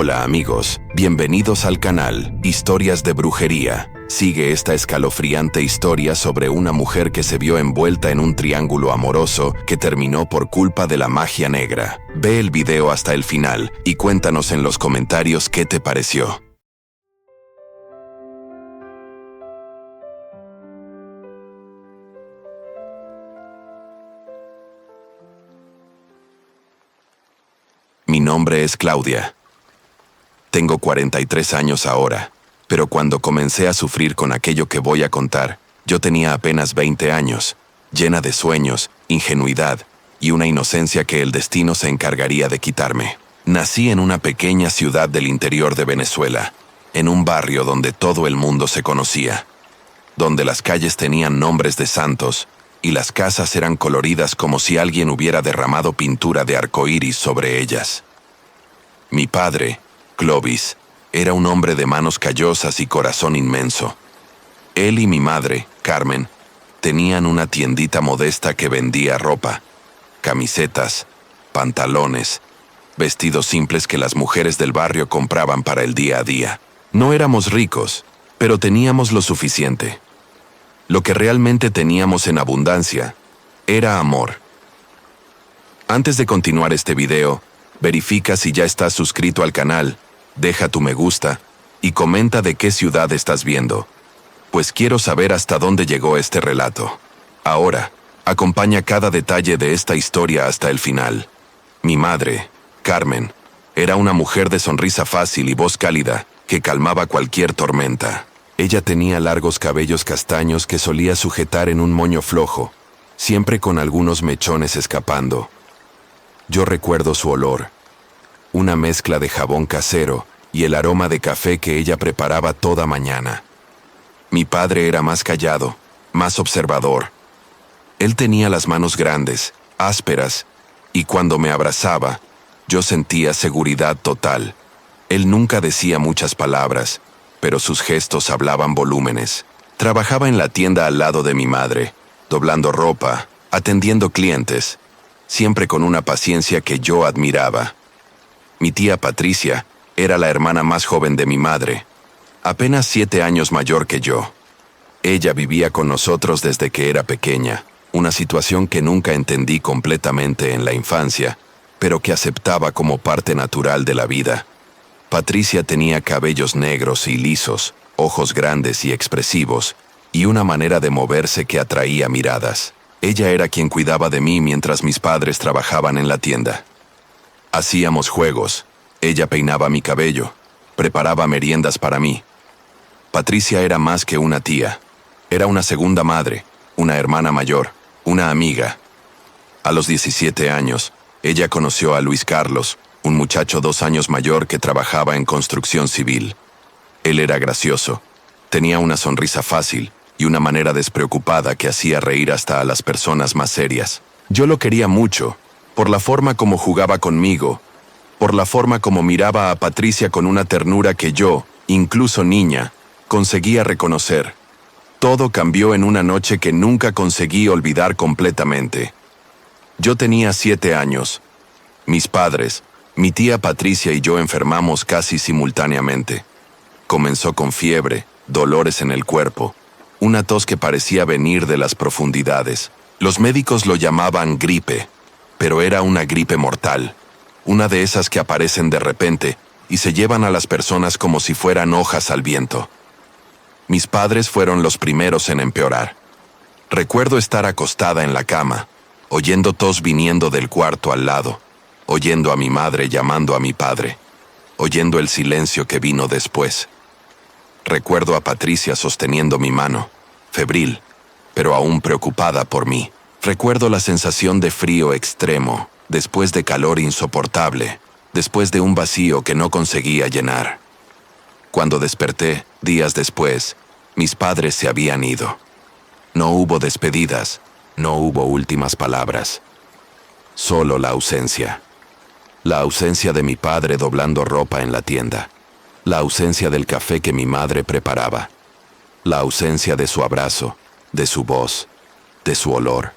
Hola amigos, bienvenidos al canal Historias de Brujería. Sigue esta escalofriante historia sobre una mujer que se vio envuelta en un triángulo amoroso que terminó por culpa de la magia negra. Ve el video hasta el final y cuéntanos en los comentarios qué te pareció. Mi nombre es Claudia. Tengo 43 años ahora, pero cuando comencé a sufrir con aquello que voy a contar, yo tenía apenas 20 años, llena de sueños, ingenuidad y una inocencia que el destino se encargaría de quitarme. Nací en una pequeña ciudad del interior de Venezuela, en un barrio donde todo el mundo se conocía, donde las calles tenían nombres de santos y las casas eran coloridas como si alguien hubiera derramado pintura de arcoíris sobre ellas. Mi padre, Clovis, era un hombre de manos callosas y corazón inmenso. Él y mi madre, Carmen, tenían una tiendita modesta que vendía ropa, camisetas, pantalones, vestidos simples que las mujeres del barrio compraban para el día a día. No éramos ricos, pero teníamos lo suficiente. Lo que realmente teníamos en abundancia era amor. Antes de continuar este video, verifica si ya estás suscrito al canal, deja tu me gusta y comenta de qué ciudad estás viendo, pues quiero saber hasta dónde llegó este relato. Ahora, acompaña cada detalle de esta historia hasta el final. Mi madre, Carmen, era una mujer de sonrisa fácil y voz cálida que calmaba cualquier tormenta. Ella tenía largos cabellos castaños que solía sujetar en un moño flojo, siempre con algunos mechones escapando. Yo recuerdo su olor, una mezcla de jabón casero y el aroma de café que ella preparaba toda mañana. Mi padre era más callado, más observador. Él tenía las manos grandes, ásperas, y cuando me abrazaba, yo sentía seguridad total. Él nunca decía muchas palabras, pero sus gestos hablaban volúmenes. Trabajaba en la tienda al lado de mi madre, doblando ropa, atendiendo clientes, siempre con una paciencia que yo admiraba. Mi tía Patricia era la hermana más joven de mi madre, apenas 7 años mayor que yo. Ella vivía con nosotros desde que era pequeña, una situación que nunca entendí completamente en la infancia, pero que aceptaba como parte natural de la vida. Patricia tenía cabellos negros y lisos, ojos grandes y expresivos, y una manera de moverse que atraía miradas. Ella era quien cuidaba de mí mientras mis padres trabajaban en la tienda. Hacíamos juegos, ella peinaba mi cabello, preparaba meriendas para mí. Patricia era más que una tía, era una segunda madre, una hermana mayor, una amiga. A los 17 años, ella conoció a Luis Carlos, un muchacho 2 años mayor que trabajaba en construcción civil. Él era gracioso, tenía una sonrisa fácil y una manera despreocupada que hacía reír hasta a las personas más serias. Yo lo quería mucho, por la forma como jugaba conmigo, por la forma como miraba a Patricia con una ternura que yo, incluso niña, conseguía reconocer. Todo cambió en una noche que nunca conseguí olvidar completamente. Yo tenía 7 años. Mis padres, mi tía Patricia y yo enfermamos casi simultáneamente. Comenzó con fiebre, dolores en el cuerpo, una tos que parecía venir de las profundidades. Los médicos lo llamaban gripe, pero era una gripe mortal, una de esas que aparecen de repente y se llevan a las personas como si fueran hojas al viento. Mis padres fueron los primeros en empeorar. Recuerdo estar acostada en la cama, oyendo tos viniendo del cuarto al lado, oyendo a mi madre llamando a mi padre, oyendo el silencio que vino después. Recuerdo a Patricia sosteniendo mi mano, febril, pero aún preocupada por mí. Recuerdo la sensación de frío extremo, después de calor insoportable, después de un vacío que no conseguía llenar. Cuando desperté, días después, mis padres se habían ido. No hubo despedidas, no hubo últimas palabras. Solo la ausencia. La ausencia de mi padre doblando ropa en la tienda. La ausencia del café que mi madre preparaba. La ausencia de su abrazo, de su voz, de su olor.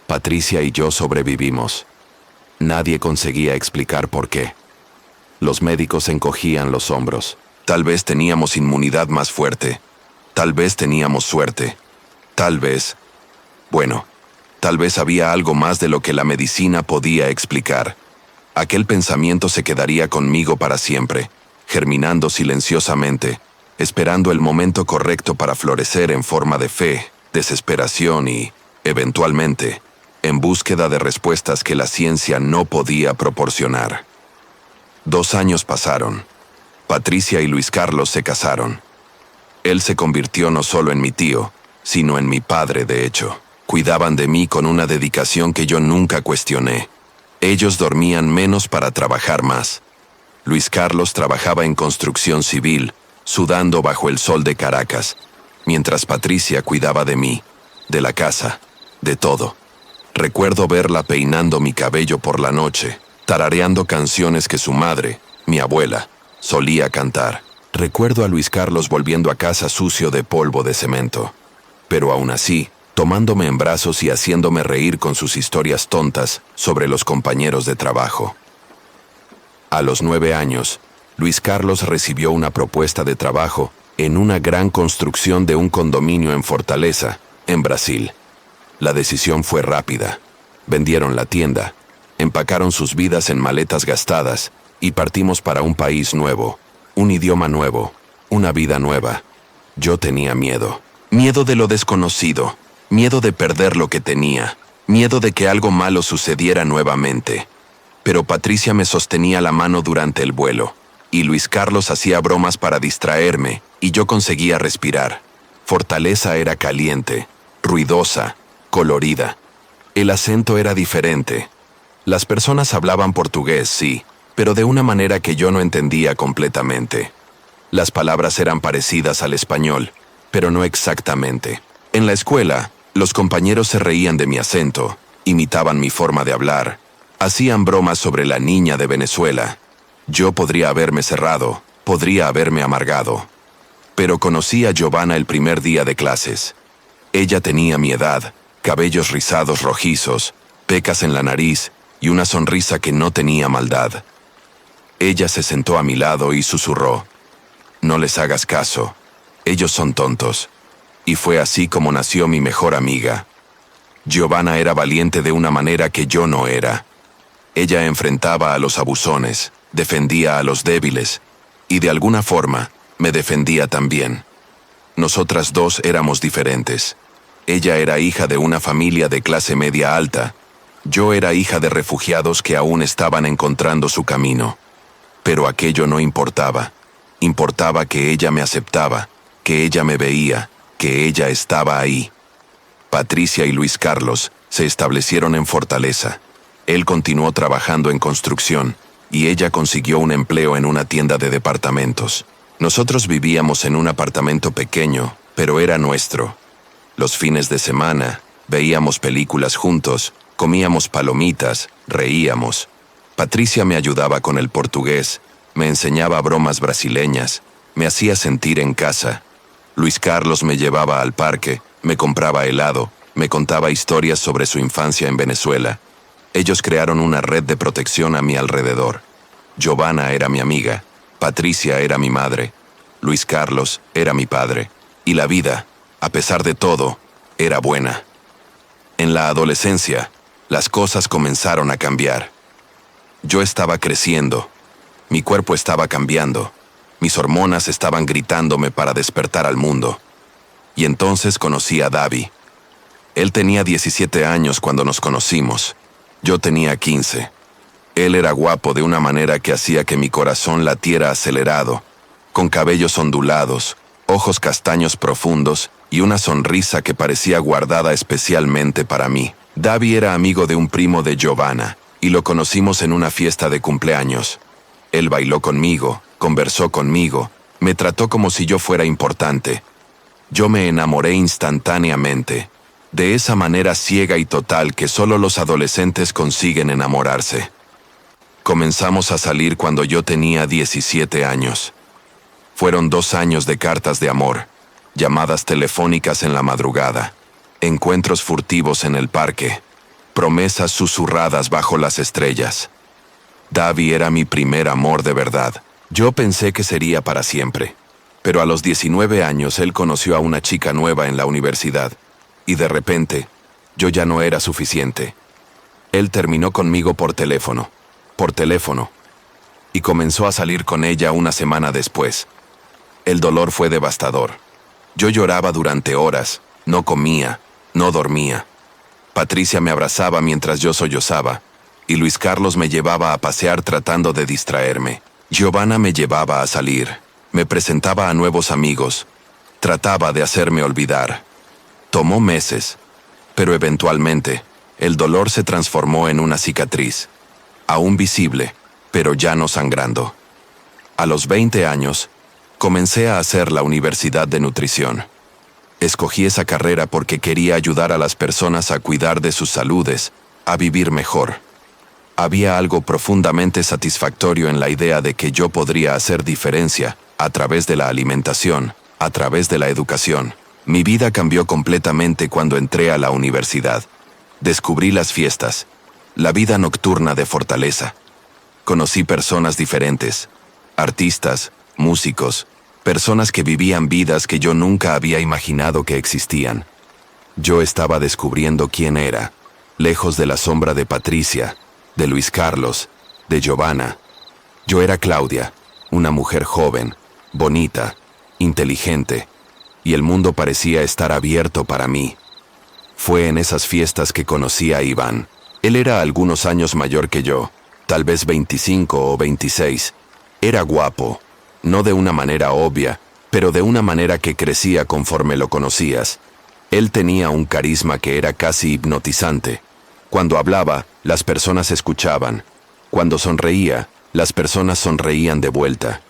Patricia y yo sobrevivimos. Nadie conseguía explicar por qué. Los médicos encogían los hombros. Tal vez teníamos inmunidad más fuerte. Tal vez teníamos suerte. Tal vez... Bueno, tal vez había algo más de lo que la medicina podía explicar. Aquel pensamiento se quedaría conmigo para siempre, germinando silenciosamente, esperando el momento correcto para florecer en forma de fe, desesperación y, eventualmente, en búsqueda de respuestas que la ciencia no podía proporcionar. 2 años pasaron. Patricia y Luis Carlos se casaron. Él se convirtió no solo en mi tío, sino en mi padre, de hecho. Cuidaban de mí con una dedicación que yo nunca cuestioné. Ellos dormían menos para trabajar más. Luis Carlos trabajaba en construcción civil, sudando bajo el sol de Caracas, mientras Patricia cuidaba de mí, de la casa, de todo. Recuerdo verla peinando mi cabello por la noche, tarareando canciones que su madre, mi abuela, solía cantar. Recuerdo a Luis Carlos volviendo a casa sucio de polvo de cemento. Pero aún así, tomándome en brazos y haciéndome reír con sus historias tontas sobre los compañeros de trabajo. A los 9 años, Luis Carlos recibió una propuesta de trabajo en una gran construcción de un condominio en Fortaleza, en Brasil. La decisión fue rápida. Vendieron la tienda, empacaron sus vidas en maletas gastadas y partimos para un país nuevo, un idioma nuevo, una vida nueva. Yo tenía miedo. Miedo de lo desconocido, miedo de perder lo que tenía, miedo de que algo malo sucediera nuevamente. Pero Patricia me sostenía la mano durante el vuelo, y Luis Carlos hacía bromas para distraerme, y yo conseguía respirar. Fortaleza era caliente, ruidosa, colorida. El acento era diferente. Las personas hablaban portugués, sí, pero de una manera que yo no entendía completamente. Las palabras eran parecidas al español, pero no exactamente. En la escuela, los compañeros se reían de mi acento, imitaban mi forma de hablar, hacían bromas sobre la niña de Venezuela. Yo podría haberme cerrado, podría haberme amargado. Pero conocí a Giovanna el primer día de clases. Ella tenía mi edad, cabellos rizados rojizos, pecas en la nariz y una sonrisa que no tenía maldad. Ella se sentó a mi lado y susurró: «No les hagas caso, ellos son tontos». Y fue así como nació mi mejor amiga. Giovanna era valiente de una manera que yo no era. Ella enfrentaba a los abusones, defendía a los débiles, y de alguna forma me defendía también. Nosotras dos éramos diferentes. Ella era hija de una familia de clase media alta. Yo era hija de refugiados que aún estaban encontrando su camino. Pero aquello no importaba. Importaba que ella me aceptaba, que ella me veía, que ella estaba ahí. Patricia y Luis Carlos se establecieron en Fortaleza. Él continuó trabajando en construcción y ella consiguió un empleo en una tienda de departamentos. Nosotros vivíamos en un apartamento pequeño, pero era nuestro. Los fines de semana veíamos películas juntos, comíamos palomitas, reíamos. Patricia me ayudaba con el portugués, me enseñaba bromas brasileñas, me hacía sentir en casa. Luis Carlos me llevaba al parque, me compraba helado, me contaba historias sobre su infancia en Venezuela. Ellos crearon una red de protección a mi alrededor. Giovanna era mi amiga, Patricia era mi madre, Luis Carlos era mi padre, y la vida, a pesar de todo, era buena. En la adolescencia, las cosas comenzaron a cambiar. Yo estaba creciendo, mi cuerpo estaba cambiando, mis hormonas estaban gritándome para despertar al mundo. Y entonces conocí a Davi. Él tenía 17 años cuando nos conocimos. Yo tenía 15. Él era guapo de una manera que hacía que mi corazón latiera acelerado, con cabellos ondulados, ojos castaños profundos y una sonrisa que parecía guardada especialmente para mí. Davi era amigo de un primo de Giovanna, y lo conocimos en una fiesta de cumpleaños. Él bailó conmigo, conversó conmigo, me trató como si yo fuera importante. Yo me enamoré instantáneamente, de esa manera ciega y total que solo los adolescentes consiguen enamorarse. Comenzamos a salir cuando yo tenía 17 años. Fueron 2 años de cartas de amor, llamadas telefónicas en la madrugada, encuentros furtivos en el parque, promesas susurradas bajo las estrellas. Davi era mi primer amor de verdad. Yo pensé que sería para siempre. Pero a los 19 años él conoció a una chica nueva en la universidad. Y de repente, yo ya no era suficiente. Él terminó conmigo por teléfono. Y comenzó a salir con ella una semana después. El dolor fue devastador. Yo lloraba durante horas, no comía, no dormía. Patricia me abrazaba mientras yo sollozaba, y Luis Carlos me llevaba a pasear tratando de distraerme. Giovanna me llevaba a salir, me presentaba a nuevos amigos, trataba de hacerme olvidar. Tomó meses, pero eventualmente, el dolor se transformó en una cicatriz, aún visible, pero ya no sangrando. A los 20 años, comencé a hacer la Universidad de Nutrición. Escogí esa carrera porque quería ayudar a las personas a cuidar de sus saludes, a vivir mejor. Había algo profundamente satisfactorio en la idea de que yo podría hacer diferencia a través de la alimentación, a través de la educación. Mi vida cambió completamente cuando entré a la universidad. Descubrí las fiestas, la vida nocturna de Fortaleza. Conocí personas diferentes, artistas, músicos, personas que vivían vidas que yo nunca había imaginado que existían. Yo estaba descubriendo quién era, lejos de la sombra de Patricia, de Luis Carlos, de Giovanna. Yo era Claudia, una mujer joven, bonita, inteligente, y el mundo parecía estar abierto para mí. Fue en esas fiestas que conocí a Iván. Él era algunos años mayor que yo, tal vez 25 o 26. Era guapo, no de una manera obvia, pero de una manera que crecía conforme lo conocías. Él tenía un carisma que era casi hipnotizante. Cuando hablaba, las personas escuchaban. Cuando sonreía, las personas sonreían de vuelta.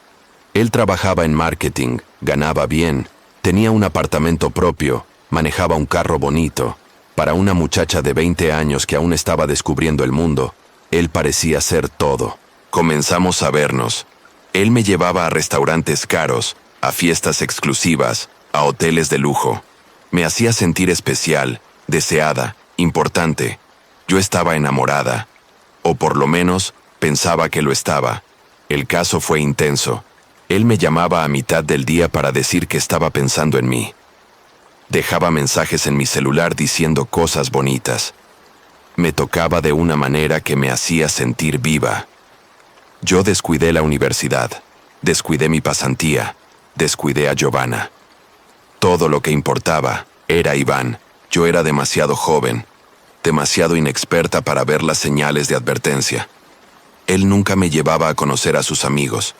Él trabajaba en marketing, ganaba bien, tenía un apartamento propio, manejaba un carro bonito. Para una muchacha de 20 años que aún estaba descubriendo el mundo, él parecía ser todo. Comenzamos a vernos. Él me llevaba a restaurantes caros, a fiestas exclusivas, a hoteles de lujo. Me hacía sentir especial, deseada, importante. Yo estaba enamorada, o por lo menos pensaba que lo estaba. El caso fue intenso. Él me llamaba a mitad del día para decir que estaba pensando en mí. Dejaba mensajes en mi celular diciendo cosas bonitas. Me tocaba de una manera que me hacía sentir viva. Yo descuidé la universidad, descuidé mi pasantía, descuidé a Giovanna. Todo lo que importaba era Iván. Yo era demasiado joven, demasiado inexperta para ver las señales de advertencia. Él nunca me llevaba a conocer a sus amigos.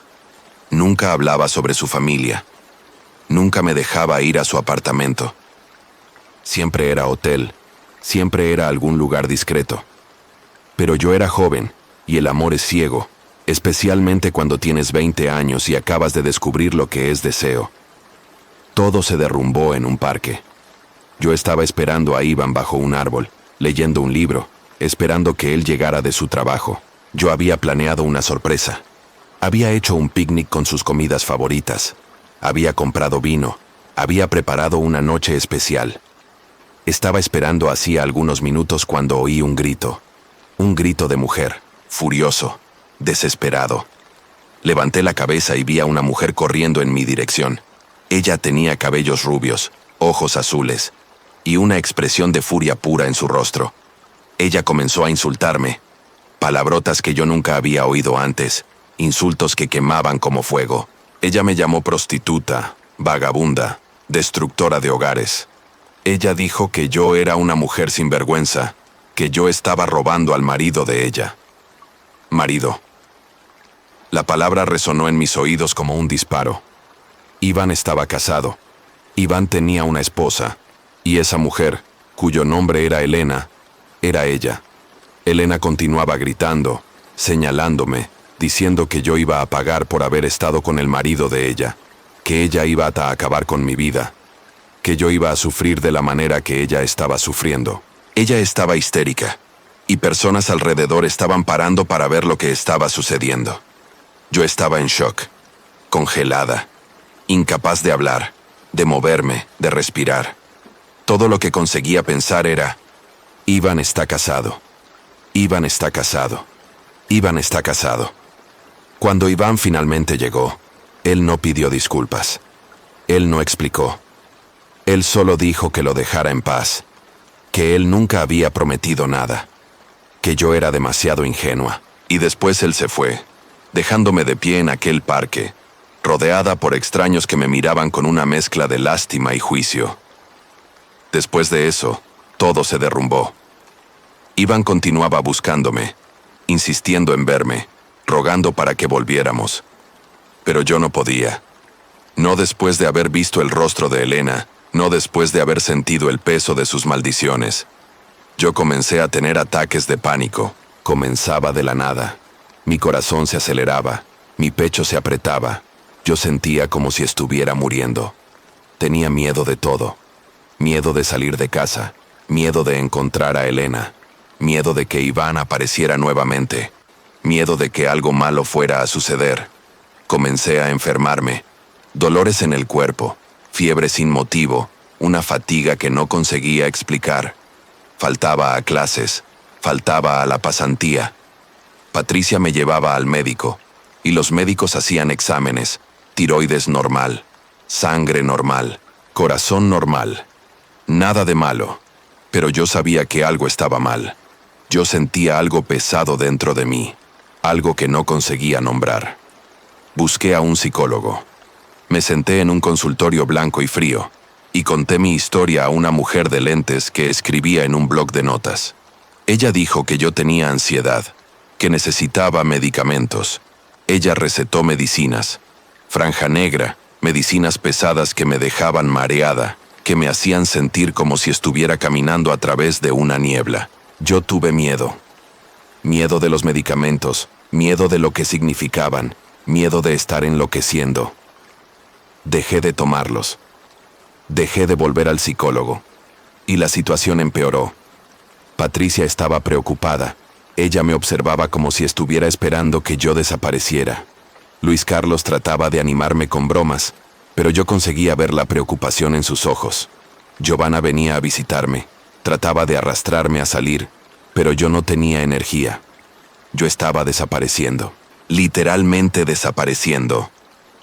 Nunca hablaba sobre su familia. Nunca me dejaba ir a su apartamento. Siempre era hotel, siempre era algún lugar discreto. Pero yo era joven, y el amor es ciego, especialmente cuando tienes 20 años y acabas de descubrir lo que es deseo. Todo se derrumbó en un parque. Yo estaba esperando a Iván bajo un árbol, leyendo un libro, esperando que él llegara de su trabajo. Yo había planeado una sorpresa. Había hecho un picnic con sus comidas favoritas. Había comprado vino. Había preparado una noche especial. Estaba esperando hacía algunos minutos cuando oí un grito. Un grito de mujer, furioso, desesperado. Levanté la cabeza y vi a una mujer corriendo en mi dirección. Ella tenía cabellos rubios, ojos azules, y una expresión de furia pura en su rostro. Ella comenzó a insultarme. Palabrotas que yo nunca había oído antes, insultos que quemaban como fuego. Ella me llamó prostituta, vagabunda, destructora de hogares. Ella dijo que yo era una mujer sin vergüenza, que yo estaba robando al marido de ella. Marido. La palabra resonó en mis oídos como un disparo. Iván estaba casado. Iván tenía una esposa, y esa mujer, cuyo nombre era Elena, era ella. Elena continuaba gritando, señalándome, diciendo que yo iba a pagar por haber estado con el marido de ella, que ella iba a acabar con mi vida, que yo iba a sufrir de la manera que ella estaba sufriendo. Ella estaba histérica, y personas alrededor estaban parando para ver lo que estaba sucediendo. Yo estaba en shock, congelada, incapaz de hablar, de moverme, de respirar. Todo lo que conseguía pensar era: Iván está casado. Iván está casado. Iván está casado. Cuando Iván finalmente llegó, él no pidió disculpas. Él no explicó. Él solo dijo que lo dejara en paz, que él nunca había prometido nada, que yo era demasiado ingenua. Y después él se fue, dejándome de pie en aquel parque, rodeada por extraños que me miraban con una mezcla de lástima y juicio. Después de eso, todo se derrumbó. Iván continuaba buscándome, insistiendo en verme, rogando para que volviéramos. Pero yo no podía. No después de haber visto el rostro de Elena, no después de haber sentido el peso de sus maldiciones. Yo comencé a tener ataques de pánico. Comenzaba de la nada. Mi corazón se aceleraba, mi pecho se apretaba. Yo sentía como si estuviera muriendo. Tenía miedo de todo. Miedo de salir de casa, miedo de encontrar a Elena, miedo de que Iván apareciera nuevamente, miedo de que algo malo fuera a suceder. Comencé a enfermarme. Dolores en el cuerpo, fiebre sin motivo, una fatiga que no conseguía explicar. Faltaba a clases, faltaba a la pasantía. Patricia me llevaba al médico, y los médicos hacían exámenes, tiroides normal, sangre normal, corazón normal. Nada de malo, pero yo sabía que algo estaba mal. Yo sentía algo pesado dentro de mí, algo que no conseguía nombrar. Busqué a un psicólogo. Me senté en un consultorio blanco y frío, y conté mi historia a una mujer de lentes que escribía en un bloc de notas. Ella dijo que yo tenía ansiedad, que necesitaba medicamentos. Ella recetó medicinas, franja negra, medicinas pesadas que me dejaban mareada, que me hacían sentir como si estuviera caminando a través de una niebla. Yo tuve miedo. Miedo de los medicamentos, miedo de lo que significaban, miedo de estar enloqueciendo. Dejé de tomarlos. Dejé de volver al psicólogo. Y la situación empeoró. Patricia estaba preocupada. Ella me observaba como si estuviera esperando que yo desapareciera. Luis Carlos trataba de animarme con bromas, pero yo conseguía ver la preocupación en sus ojos. Giovanna venía a visitarme. Trataba de arrastrarme a salir, pero yo no tenía energía. Yo estaba desapareciendo. Literalmente desapareciendo.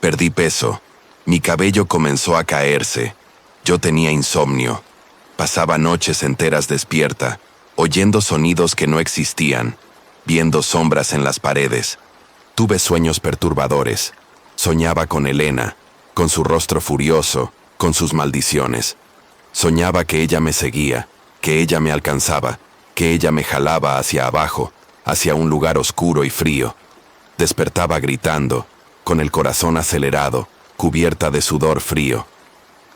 Perdí peso. Mi cabello comenzó a caerse. Yo tenía insomnio. Pasaba noches enteras despierta, oyendo sonidos que no existían, viendo sombras en las paredes. Tuve sueños perturbadores. Soñaba con Elena, con su rostro furioso, con sus maldiciones. Soñaba que ella me seguía, que ella me alcanzaba, que ella me jalaba hacia abajo, hacia un lugar oscuro y frío. Despertaba gritando, con el corazón acelerado, cubierta de sudor frío.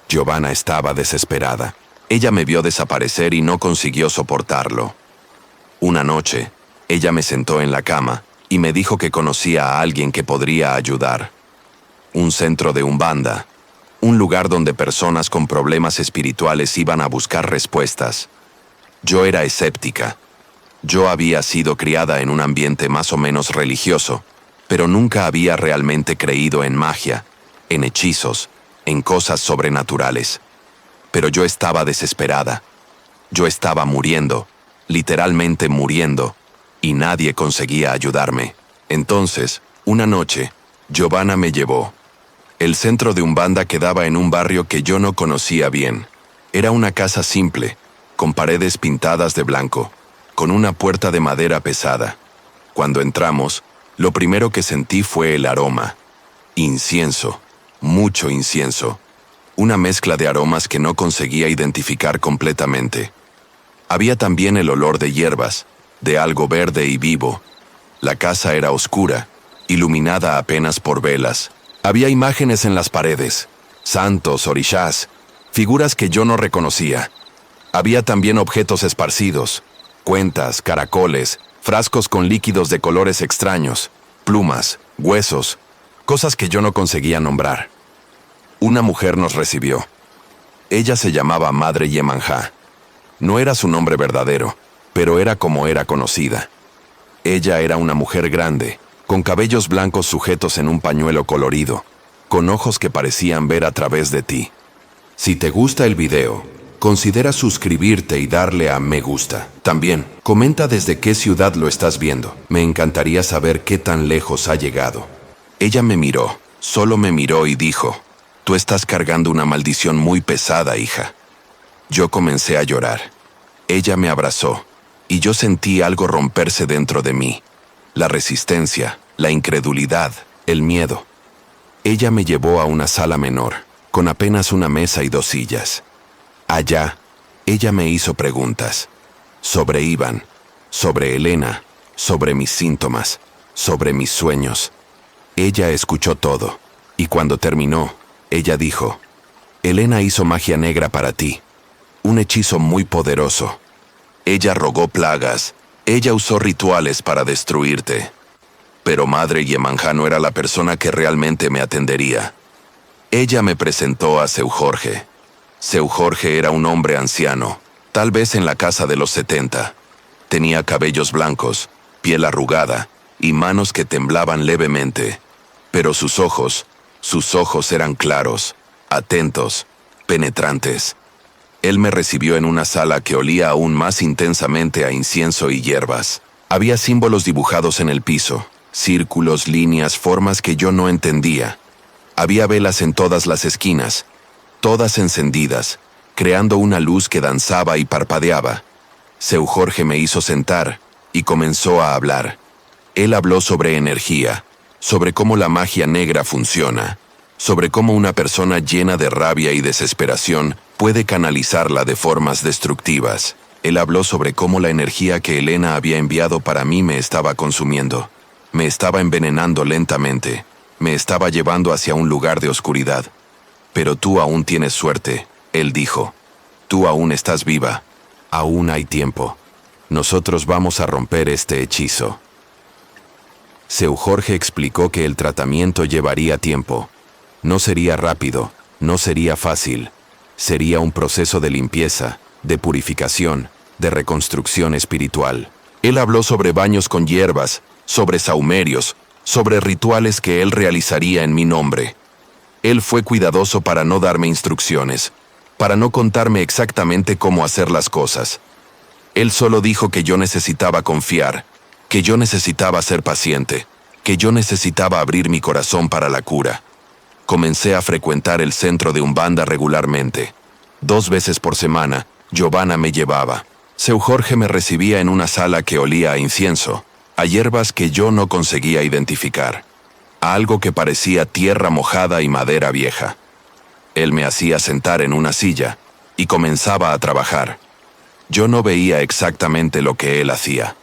Giovanna estaba desesperada. Ella me vio desaparecer y no consiguió soportarlo. Una noche, ella me sentó en la cama y me dijo que conocía a alguien que podría ayudar. Un centro de Umbanda, un lugar donde personas con problemas espirituales iban a buscar respuestas. Yo era escéptica. Yo había sido criada en un ambiente más o menos religioso, pero nunca había realmente creído en magia, en hechizos, en cosas sobrenaturales. Pero yo estaba desesperada. Yo estaba muriendo, literalmente muriendo, y nadie conseguía ayudarme. Entonces, una noche, Giovanna me llevó. El centro de Umbanda quedaba en un barrio que yo no conocía bien. Era una casa simple, con paredes pintadas de blanco, con una puerta de madera pesada. Cuando entramos, lo primero que sentí fue el aroma. Incienso, mucho incienso. Una mezcla de aromas que no conseguía identificar completamente. Había también el olor de hierbas, de algo verde y vivo. La casa era oscura, iluminada apenas por velas. Había imágenes en las paredes, santos, orishás, figuras que yo no reconocía. Había también objetos esparcidos, cuentas, caracoles, frascos con líquidos de colores extraños, plumas, huesos, cosas que yo no conseguía nombrar. Una mujer nos recibió. Ella se llamaba Madre Yemanjá. No era su nombre verdadero, pero era como era conocida. Ella era una mujer grande, con cabellos blancos sujetos en un pañuelo colorido, con ojos que parecían ver a través de ti. Si te gusta el video, Considera suscribirte y darle a me gusta. También, comenta desde qué ciudad lo estás viendo. Me encantaría saber qué tan lejos ha llegado. Ella me miró, solo me miró y dijo, tú estás cargando una maldición muy pesada, hija. Yo comencé a llorar. Ella me abrazó, y yo sentí algo romperse dentro de mí. La resistencia, la incredulidad, el miedo. Ella me llevó a una sala menor, con apenas una mesa y 2 sillas. Allá, ella me hizo preguntas. Sobre Iván, sobre Elena, sobre mis síntomas, sobre mis sueños. Ella escuchó todo, y cuando terminó, ella dijo, Elena hizo magia negra para ti, un hechizo muy poderoso. Ella rogó plagas, ella usó rituales para destruirte. Pero Madre Yemanja no era la persona que realmente me atendería. Ella me presentó a Seu Jorge. Seu Jorge era un hombre anciano, tal vez en la casa de los 70. Tenía cabellos blancos, piel arrugada y manos que temblaban levemente. Pero sus ojos eran claros, atentos, penetrantes. Él me recibió en una sala que olía aún más intensamente a incienso y hierbas. Había símbolos dibujados en el piso, círculos, líneas, formas que yo no entendía. Había velas en todas las esquinas, todas encendidas, creando una luz que danzaba y parpadeaba. Seu Jorge me hizo sentar y comenzó a hablar. Él habló sobre energía, sobre cómo la magia negra funciona, sobre cómo una persona llena de rabia y desesperación puede canalizarla de formas destructivas. Él habló sobre cómo la energía que Elena había enviado para mí me estaba consumiendo, me estaba envenenando lentamente, me estaba llevando hacia un lugar de oscuridad. Pero tú aún tienes suerte, él dijo. Tú aún estás viva. Aún hay tiempo. Nosotros vamos a romper este hechizo. Seu Jorge explicó que el tratamiento llevaría tiempo. No sería rápido, no sería fácil. Sería un proceso de limpieza, de purificación, de reconstrucción espiritual. Él habló sobre baños con hierbas, sobre saumerios, sobre rituales que él realizaría en mi nombre. Él fue cuidadoso para no darme instrucciones, para no contarme exactamente cómo hacer las cosas. Él solo dijo que yo necesitaba confiar, que yo necesitaba ser paciente, que yo necesitaba abrir mi corazón para la cura. Comencé a frecuentar el centro de Umbanda regularmente. 2 veces por semana, Giovanna me llevaba. Seu Jorge me recibía en una sala que olía a incienso, a hierbas que yo no conseguía identificar, a algo que parecía tierra mojada y madera vieja. Él me hacía sentar en una silla y comenzaba a trabajar. Yo no veía exactamente lo que él hacía.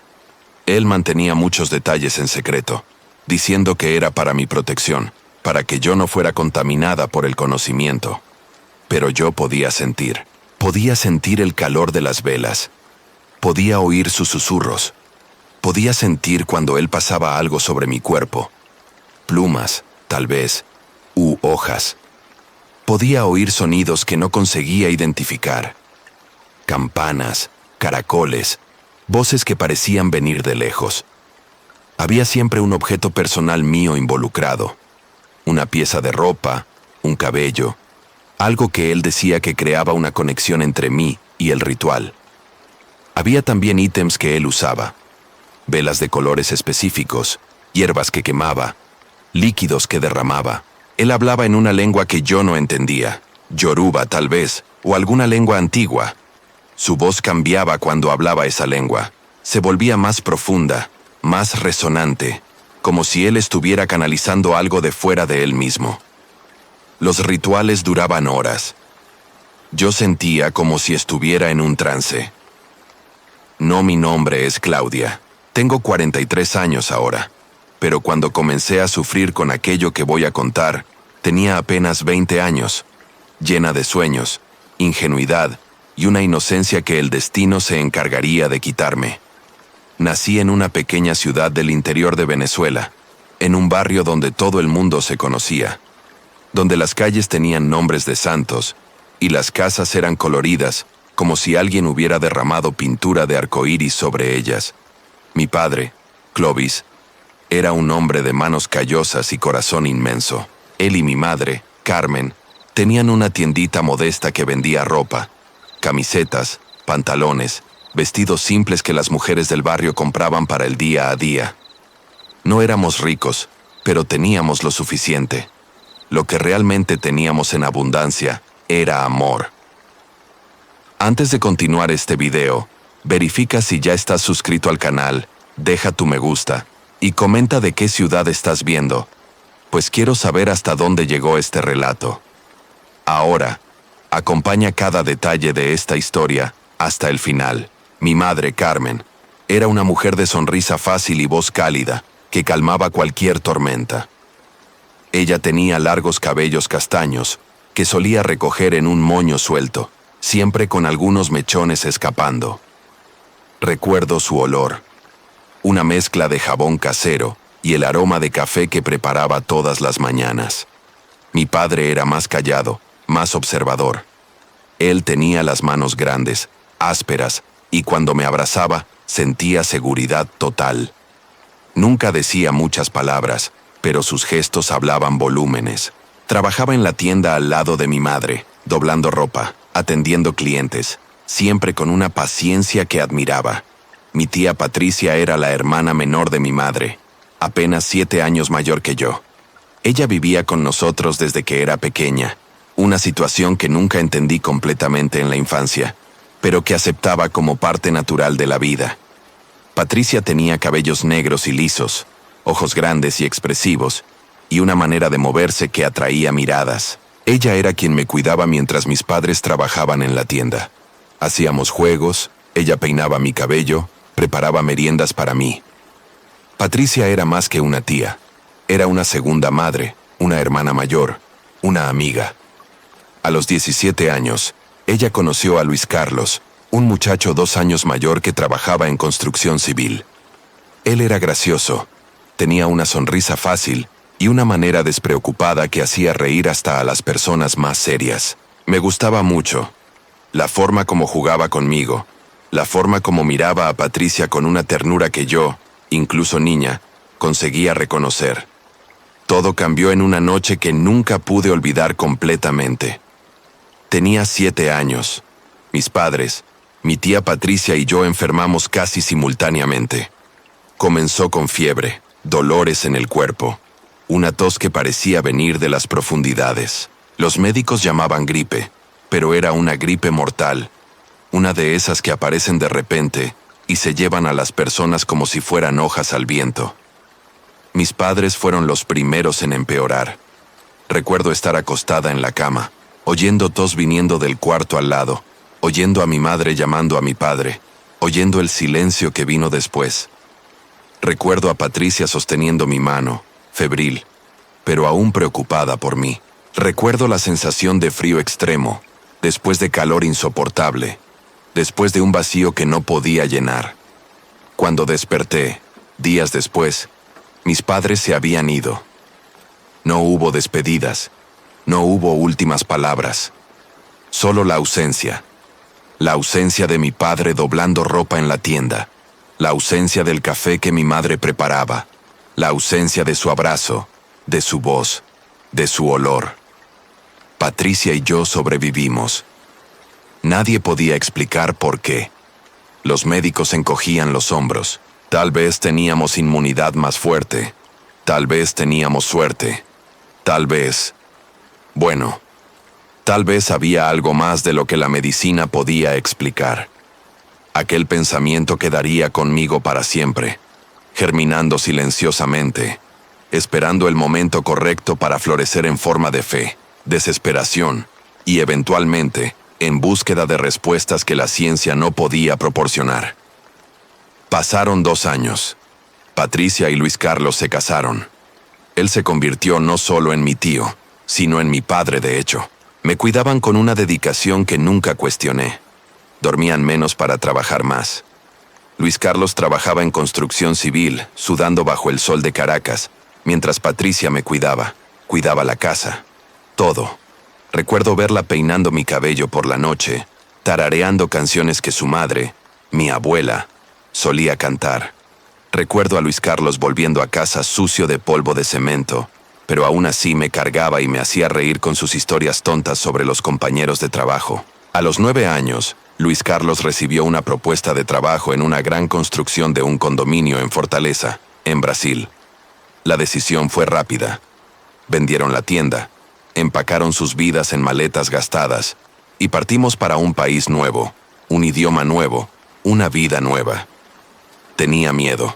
Él mantenía muchos detalles en secreto, diciendo que era para mi protección, para que yo no fuera contaminada por el conocimiento. Pero yo podía sentir el calor de las velas, podía oír sus susurros, podía sentir cuando él pasaba algo sobre mi cuerpo, plumas, tal vez, u hojas. Podía oír sonidos que no conseguía identificar. Campanas, caracoles, voces que parecían venir de lejos. Había siempre un objeto personal mío involucrado. Una pieza de ropa, un cabello, algo que él decía que creaba una conexión entre mí y el ritual. Había también ítems que él usaba. Velas de colores específicos, hierbas que quemaba, líquidos que derramaba. Él hablaba en una lengua que yo no entendía, yoruba tal vez, o alguna lengua antigua. Su voz cambiaba cuando hablaba esa lengua. Se volvía más profunda, más resonante, como si él estuviera canalizando algo de fuera de él mismo. Los rituales duraban horas. Yo sentía como si estuviera en un trance. No, mi nombre es Claudia. Tengo 43 años ahora. Pero cuando comencé a sufrir con aquello que voy a contar, tenía apenas 20 años, llena de sueños, ingenuidad y una inocencia que el destino se encargaría de quitarme. Nací en una pequeña ciudad del interior de Venezuela, en un barrio donde todo el mundo se conocía, donde las calles tenían nombres de santos y las casas eran coloridas, como si alguien hubiera derramado pintura de arcoíris sobre ellas. Mi padre, Clovis, era un hombre de manos callosas y corazón inmenso. Él y mi madre, Carmen, tenían una tiendita modesta que vendía ropa. camisetas, pantalones, vestidos simples que las mujeres del barrio compraban para el día a día. No éramos ricos, pero teníamos lo suficiente. Lo que realmente teníamos en abundancia era amor. Antes de continuar este video, verifica si ya estás suscrito al canal, deja tu me gusta y comenta de qué ciudad estás viendo, pues quiero saber hasta dónde llegó este relato. Ahora, acompaña cada detalle de esta historia hasta el final. Mi madre, Carmen, era una mujer de sonrisa fácil y voz cálida que calmaba cualquier tormenta. Ella tenía largos cabellos castaños que solía recoger en un moño suelto, siempre con algunos mechones escapando. Recuerdo su olor, una mezcla de jabón casero y el aroma de café que preparaba todas las mañanas. Mi padre era más callado, más observador. Él tenía las manos grandes, ásperas, y cuando me abrazaba, sentía seguridad total. Nunca decía muchas palabras, pero sus gestos hablaban volúmenes. Trabajaba en la tienda al lado de mi madre, doblando ropa, atendiendo clientes, siempre con una paciencia que admiraba. Mi tía Patricia era la hermana menor de mi madre, apenas 7 años mayor que yo. Ella vivía con nosotros desde que era pequeña, una situación que nunca entendí completamente en la infancia, pero que aceptaba como parte natural de la vida. Patricia tenía cabellos negros y lisos, ojos grandes y expresivos, y una manera de moverse que atraía miradas. Ella era quien me cuidaba mientras mis padres trabajaban en la tienda. Hacíamos juegos, ella peinaba mi cabello, preparaba meriendas para mí. Patricia era más que una tía. Era una segunda madre, una hermana mayor, una amiga. A los 17 años, ella conoció a Luis Carlos, un muchacho 2 años mayor que trabajaba en construcción civil. Él era gracioso, tenía una sonrisa fácil y una manera despreocupada que hacía reír hasta a las personas más serias. Me gustaba mucho. La forma como jugaba conmigo, la forma como miraba a Patricia con una ternura que yo, incluso niña, conseguía reconocer. Todo cambió en una noche que nunca pude olvidar completamente. Tenía 7 años. Mis padres, mi tía Patricia y yo enfermamos casi simultáneamente. Comenzó con fiebre, dolores en el cuerpo, una tos que parecía venir de las profundidades. Los médicos llamaban gripe, pero era una gripe mortal, una de esas que aparecen de repente y se llevan a las personas como si fueran hojas al viento. Mis padres fueron los primeros en empeorar. Recuerdo estar acostada en la cama, oyendo tos viniendo del cuarto al lado, oyendo a mi madre llamando a mi padre, oyendo el silencio que vino después. Recuerdo a Patricia sosteniendo mi mano, febril, pero aún preocupada por mí. Recuerdo la sensación de frío extremo, después de calor insoportable, después de un vacío que no podía llenar. Cuando desperté, días después, mis padres se habían ido. No hubo despedidas, no hubo últimas palabras, solo la ausencia de mi padre doblando ropa en la tienda, la ausencia del café que mi madre preparaba, la ausencia de su abrazo, de su voz, de su olor. Patricia y yo sobrevivimos. Nadie podía explicar por qué. Los médicos encogían los hombros. Tal vez teníamos inmunidad más fuerte. Tal vez teníamos suerte. Tal vez... Bueno, tal vez había algo más de lo que la medicina podía explicar. Aquel pensamiento quedaría conmigo para siempre, germinando silenciosamente, esperando el momento correcto para florecer en forma de fe, desesperación y, eventualmente, en búsqueda de respuestas que la ciencia no podía proporcionar. Pasaron 2 años. Patricia y Luis Carlos se casaron. Él se convirtió no solo en mi tío, sino en mi padre de hecho. Me cuidaban con una dedicación que nunca cuestioné. Dormían menos para trabajar más. Luis Carlos trabajaba en construcción civil, sudando bajo el sol de Caracas, mientras Patricia me cuidaba la casa, todo. Recuerdo verla peinando mi cabello por la noche, tarareando canciones que su madre, mi abuela, solía cantar. Recuerdo a Luis Carlos volviendo a casa sucio de polvo de cemento, pero aún así me cargaba y me hacía reír con sus historias tontas sobre los compañeros de trabajo. A los 9 años, Luis Carlos recibió una propuesta de trabajo en una gran construcción de un condominio en Fortaleza, en Brasil. La decisión fue rápida. Vendieron la tienda, empacaron sus vidas en maletas gastadas y partimos para un país nuevo, un idioma nuevo, una vida nueva. Tenía miedo.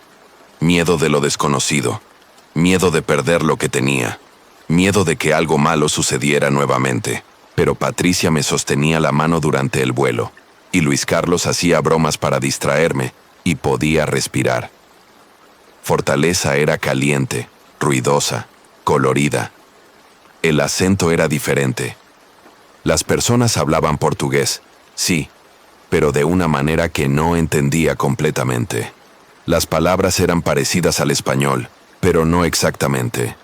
Miedo de lo desconocido. Miedo de perder lo que tenía. Miedo de que algo malo sucediera nuevamente. Pero Patricia me sostenía la mano durante el vuelo, y Luis Carlos hacía bromas para distraerme, y podía respirar. Fortaleza era caliente, ruidosa, colorida. El acento era diferente. Las personas hablaban portugués, sí, pero de una manera que no entendía completamente. Las palabras eran parecidas al español, pero no exactamente.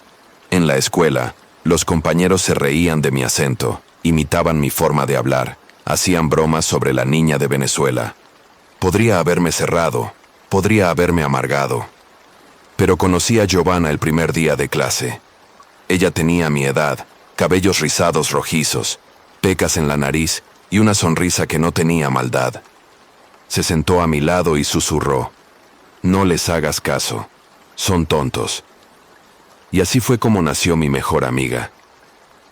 En la escuela, los compañeros se reían de mi acento, imitaban mi forma de hablar, hacían bromas sobre la niña de Venezuela. Podría haberme cerrado, podría haberme amargado. Pero conocí a Giovanna el primer día de clase. Ella tenía mi edad, cabellos rizados rojizos, pecas en la nariz y una sonrisa que no tenía maldad. Se sentó a mi lado y susurró: «No les hagas caso, son tontos». Y así fue como nació mi mejor amiga.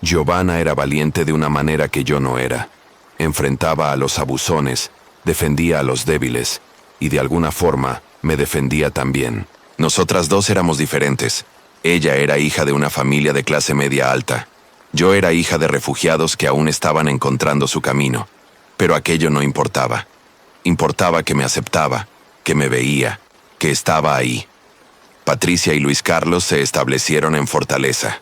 Giovanna era valiente de una manera que yo no era. Enfrentaba a los abusones, defendía a los débiles, y de alguna forma me defendía también. Nosotras dos éramos diferentes. Ella era hija de una familia de clase media alta. Yo era hija de refugiados que aún estaban encontrando su camino. Pero aquello no importaba. Importaba que me aceptaba, que me veía, que estaba ahí. Patricia y Luis Carlos se establecieron en Fortaleza.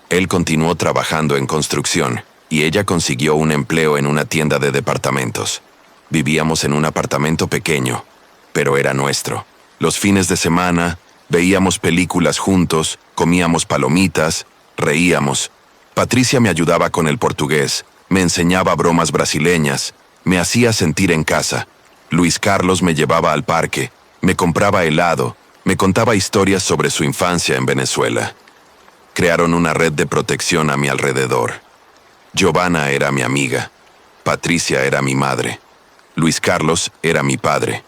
Él continuó trabajando en construcción y ella consiguió un empleo en una tienda de departamentos. Vivíamos en un apartamento pequeño, pero era nuestro. Los fines de semana veíamos películas juntos, comíamos palomitas, reíamos. Patricia me ayudaba con el portugués, me enseñaba bromas brasileñas, me hacía sentir en casa. Luis Carlos me llevaba al parque, me compraba helado, me contaba historias sobre su infancia en Venezuela. Crearon una red de protección a mi alrededor. Giovanna era mi amiga, Patricia era mi madre, Luis Carlos era mi padre.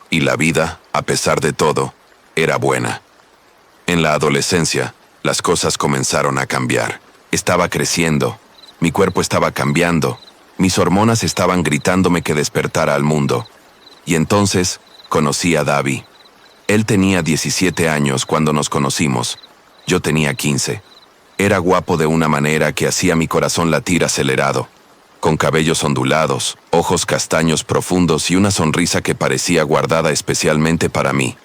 Y la vida, a pesar de todo, era buena. En la adolescencia, las cosas comenzaron a cambiar. Estaba creciendo, mi cuerpo estaba cambiando, mis hormonas estaban gritándome que despertara al mundo. Y entonces conocí a Davi. Él tenía 17 años cuando nos conocimos. Yo tenía 15. Era guapo de una manera que hacía mi corazón latir acelerado. Con cabellos ondulados, ojos castaños profundos y una sonrisa que parecía guardada especialmente para mí.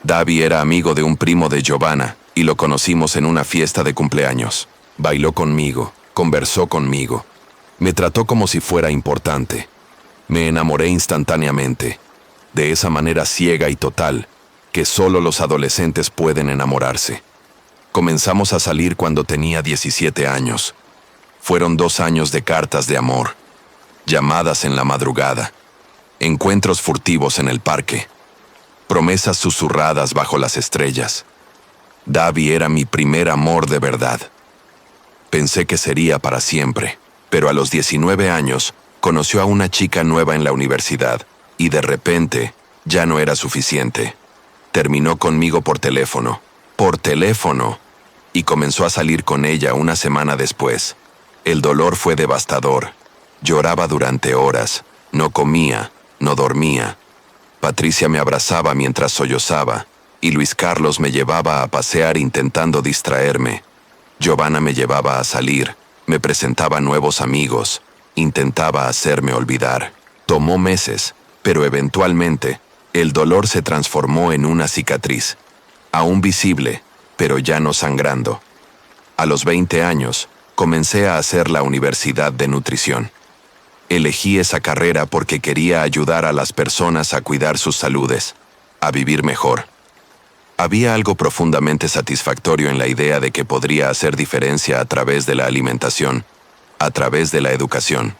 Davi era amigo de un primo de Giovanna y lo conocimos en una fiesta de cumpleaños. Bailó conmigo, conversó conmigo. Me trató como si fuera importante. Me enamoré instantáneamente, de esa manera ciega y total, que solo los adolescentes pueden enamorarse. Comenzamos a salir cuando tenía 17 años. Fueron 2 años de cartas de amor, llamadas en la madrugada, encuentros furtivos en el parque, promesas susurradas bajo las estrellas. Davi era mi primer amor de verdad. Pensé que sería para siempre, pero a los 19 años conoció a una chica nueva en la universidad y de repente ya no era suficiente. Terminó conmigo por teléfono, y comenzó a salir con ella una semana después. El dolor fue devastador. Lloraba durante horas, no comía, no dormía. Patricia me abrazaba mientras sollozaba, y Luis Carlos me llevaba a pasear intentando distraerme. Giovanna me llevaba a salir, me presentaba nuevos amigos, intentaba hacerme olvidar. Tomó meses, pero eventualmente, el dolor se transformó en una cicatriz, aún visible, pero ya no sangrando. A los 20 años, comencé a hacer la Universidad de Nutrición. Elegí esa carrera porque quería ayudar a las personas a cuidar sus saludes, a vivir mejor. Había algo profundamente satisfactorio en la idea de que podría hacer diferencia a través de la alimentación, a través de la educación.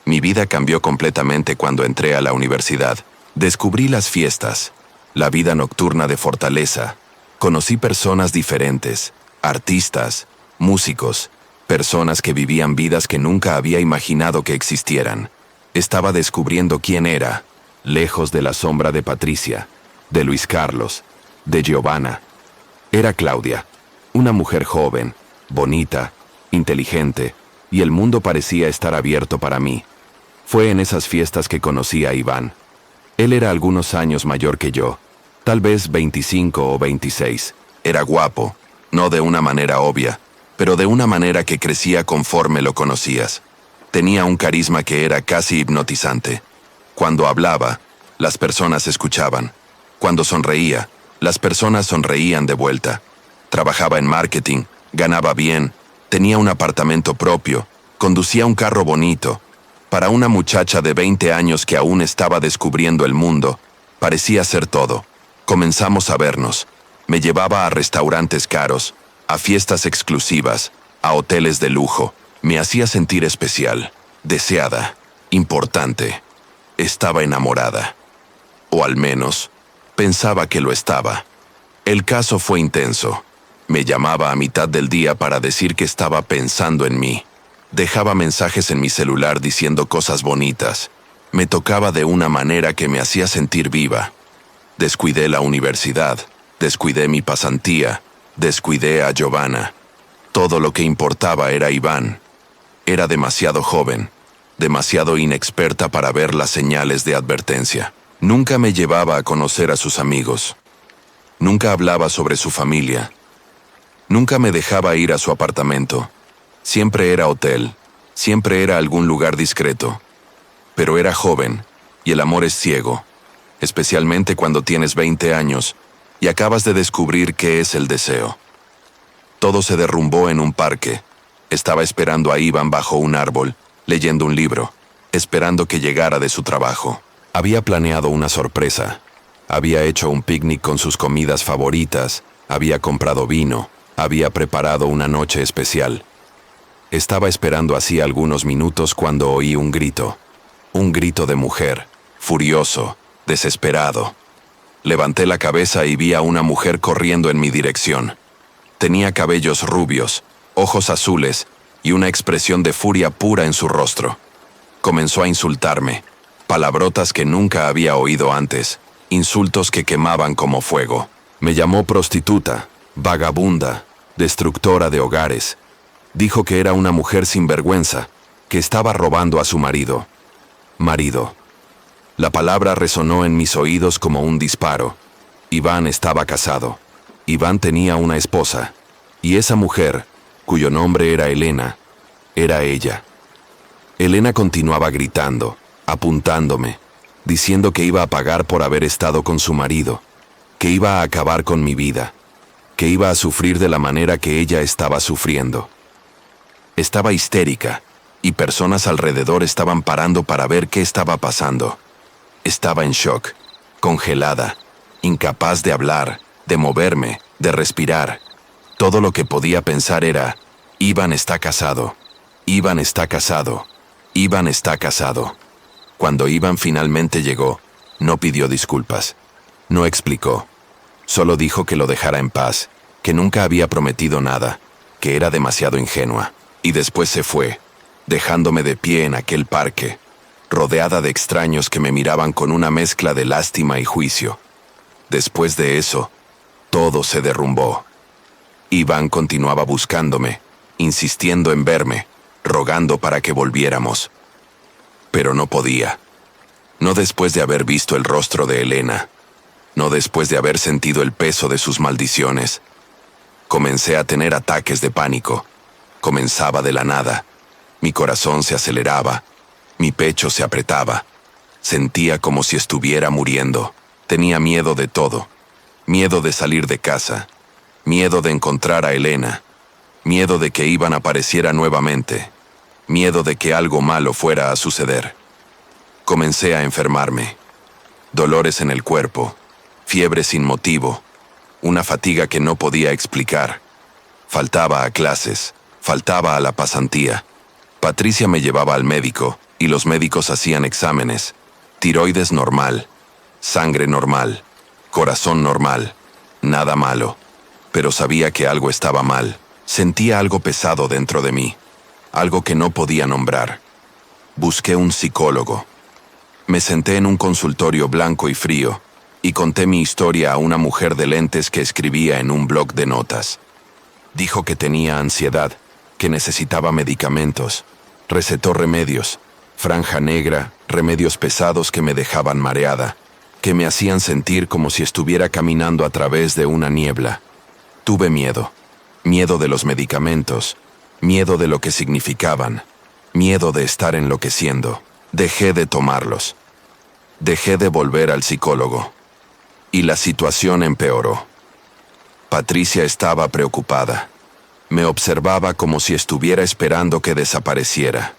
Mi vida cambió completamente cuando entré a la universidad. Descubrí las fiestas, la vida nocturna de Fortaleza. Conocí personas diferentes, artistas, músicos, personas que vivían vidas que nunca había imaginado que existieran. Estaba descubriendo quién era, lejos de la sombra de Patricia, de Luis Carlos, de Giovanna. Era Claudia, una mujer joven, bonita, inteligente, y el mundo parecía estar abierto para mí. Fue en esas fiestas que conocí a Iván. Él era algunos años mayor que yo, tal vez 25 o 26. Era guapo, no de una manera obvia, pero de una manera que crecía conforme lo conocías. Tenía un carisma que era casi hipnotizante. Cuando hablaba, las personas escuchaban. Cuando sonreía, las personas sonreían de vuelta. Trabajaba en marketing, ganaba bien, tenía un apartamento propio, conducía un carro bonito. Para una muchacha de 20 años que aún estaba descubriendo el mundo, parecía ser todo. Comenzamos a vernos. Me llevaba a restaurantes caros, a fiestas exclusivas, a hoteles de lujo. Me hacía sentir especial, deseada, importante. Estaba enamorada. O al menos, pensaba que lo estaba. El caso fue intenso. Me llamaba a mitad del día para decir que estaba pensando en mí. Dejaba mensajes en mi celular diciendo cosas bonitas. Me tocaba de una manera que me hacía sentir viva. Descuidé la universidad, descuidé mi pasantía, descuidé a Giovanna. Todo lo que importaba era Iván. Era demasiado joven, demasiado inexperta para ver las señales de advertencia. Nunca me llevaba a conocer a sus amigos. Nunca hablaba sobre su familia. Nunca me dejaba ir a su apartamento. Siempre era hotel, siempre era algún lugar discreto. Pero era joven, y el amor es ciego, especialmente cuando tienes 20 años y acabas de descubrir qué es el deseo. Todo se derrumbó en un parque. Estaba esperando a Iván bajo un árbol, leyendo un libro, esperando que llegara de su trabajo. Había planeado una sorpresa. Había hecho un picnic con sus comidas favoritas, había comprado vino, había preparado una noche especial. Estaba esperando así algunos minutos cuando oí un grito de mujer, furioso, desesperado. Levanté la cabeza y vi a una mujer corriendo en mi dirección. Tenía cabellos rubios, ojos azules y una expresión de furia pura en su rostro. Comenzó a insultarme, palabrotas que nunca había oído antes, insultos que quemaban como fuego. Me llamó prostituta, vagabunda, destructora de hogares. Dijo que era una mujer sinvergüenza, que estaba robando a su marido. Marido. La palabra resonó en mis oídos como un disparo. Iván estaba casado. Iván tenía una esposa. Y esa mujer, cuyo nombre era Elena, era ella. Elena continuaba gritando, apuntándome, diciendo que iba a pagar por haber estado con su marido, que iba a acabar con mi vida, que iba a sufrir de la manera que ella estaba sufriendo. Estaba histérica, y personas alrededor estaban parando para ver qué estaba pasando. Estaba en shock, congelada, incapaz de hablar, de moverme, de respirar. Todo lo que podía pensar era, Iván está casado, Iván está casado, Iván está casado. Cuando Iván finalmente llegó, no pidió disculpas, no explicó. Solo dijo que lo dejara en paz, que nunca había prometido nada, que era demasiado ingenua. Y después se fue, dejándome de pie en aquel parque, rodeada de extraños que me miraban con una mezcla de lástima y juicio. Después de eso, todo se derrumbó. Iván continuaba buscándome, insistiendo en verme, rogando para que volviéramos. Pero no podía. No después de haber visto el rostro de Elena, no después de haber sentido el peso de sus maldiciones. Comencé a tener ataques de pánico. Comenzaba de la nada. Mi corazón se aceleraba. Mi pecho se apretaba. Sentía como si estuviera muriendo. Tenía miedo de todo. Miedo de salir de casa. Miedo de encontrar a Elena. Miedo de que Iván apareciera nuevamente. Miedo de que algo malo fuera a suceder. Comencé a enfermarme. Dolores en el cuerpo. Fiebre sin motivo. Una fatiga que no podía explicar. Faltaba a clases. Faltaba a la pasantía. Patricia me llevaba al médico, y los médicos hacían exámenes. Tiroides normal, sangre normal, corazón normal, nada malo. Pero sabía que algo estaba mal. Sentía algo pesado dentro de mí, algo que no podía nombrar. Busqué un psicólogo. Me senté en un consultorio blanco y frío y conté mi historia a una mujer de lentes que escribía en un blog de notas. Dijo que tenía ansiedad, que necesitaba medicamentos. Recetó remedios, franja negra, remedios pesados que me dejaban mareada, que me hacían sentir como si estuviera caminando a través de una niebla. Tuve miedo. Miedo de los medicamentos, miedo de lo que significaban, miedo de estar enloqueciendo. Dejé de tomarlos. Dejé de volver al psicólogo. Y la situación empeoró. Patricia estaba preocupada. Me observaba como si estuviera esperando que desapareciera.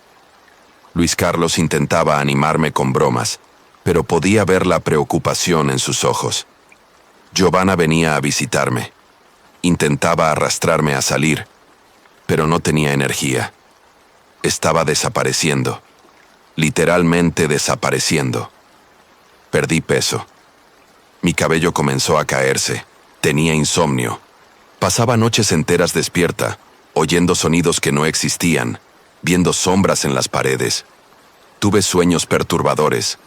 Luis Carlos intentaba animarme con bromas, pero podía ver la preocupación en sus ojos. Giovanna venía a visitarme. Intentaba arrastrarme a salir, pero no tenía energía. Estaba desapareciendo. Literalmente desapareciendo. Perdí peso. Mi cabello comenzó a caerse. Tenía insomnio. Pasaba noches enteras despierta, oyendo sonidos que no existían, viendo sombras en las paredes. Tuve sueños perturbadores.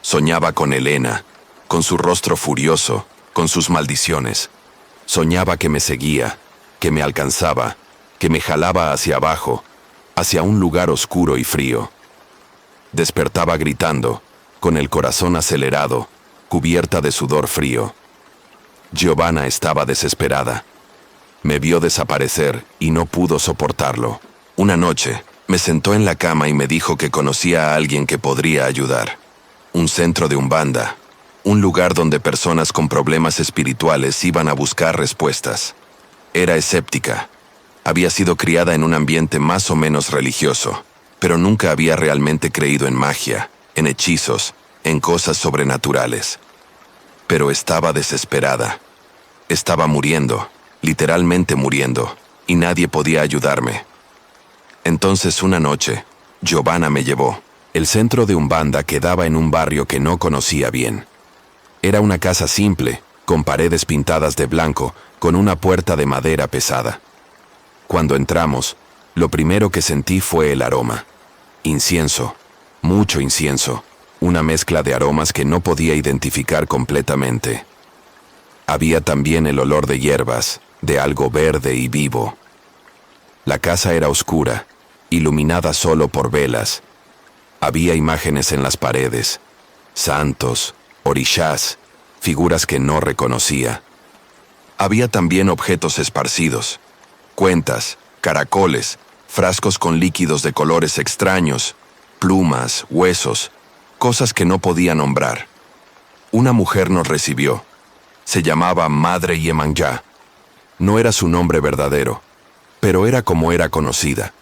Soñaba con Elena, con su rostro furioso, con sus maldiciones. Soñaba que me seguía, que me alcanzaba, que me jalaba hacia abajo, hacia un lugar oscuro y frío. Despertaba gritando, con el corazón acelerado, cubierta de sudor frío. Giovanna estaba desesperada. Me vio desaparecer y no pudo soportarlo. Una noche, me sentó en la cama y me dijo que conocía a alguien que podría ayudar. Un centro de Umbanda, un lugar donde personas con problemas espirituales iban a buscar respuestas. Era escéptica. Había sido criada en un ambiente más o menos religioso, pero nunca había realmente creído en magia, en hechizos, en cosas sobrenaturales. Pero estaba desesperada. Estaba muriendo, literalmente muriendo, y nadie podía ayudarme. Entonces una noche, Giovanna me llevó. El centro de Umbanda quedaba en un barrio que no conocía bien. Era una casa simple, con paredes pintadas de blanco, con una puerta de madera pesada. Cuando entramos, lo primero que sentí fue el aroma. Incienso, mucho incienso, una mezcla de aromas que no podía identificar completamente. Había también el olor de hierbas, de algo verde y vivo. La casa era oscura, iluminada solo por velas. Había imágenes en las paredes, santos, orishás, figuras que no reconocía. Había también objetos esparcidos, cuentas, caracoles, frascos con líquidos de colores extraños, plumas, huesos, cosas que no podía nombrar. Una mujer nos recibió. Se llamaba Madre Yemanyá. No era su nombre verdadero, pero era como era conocida.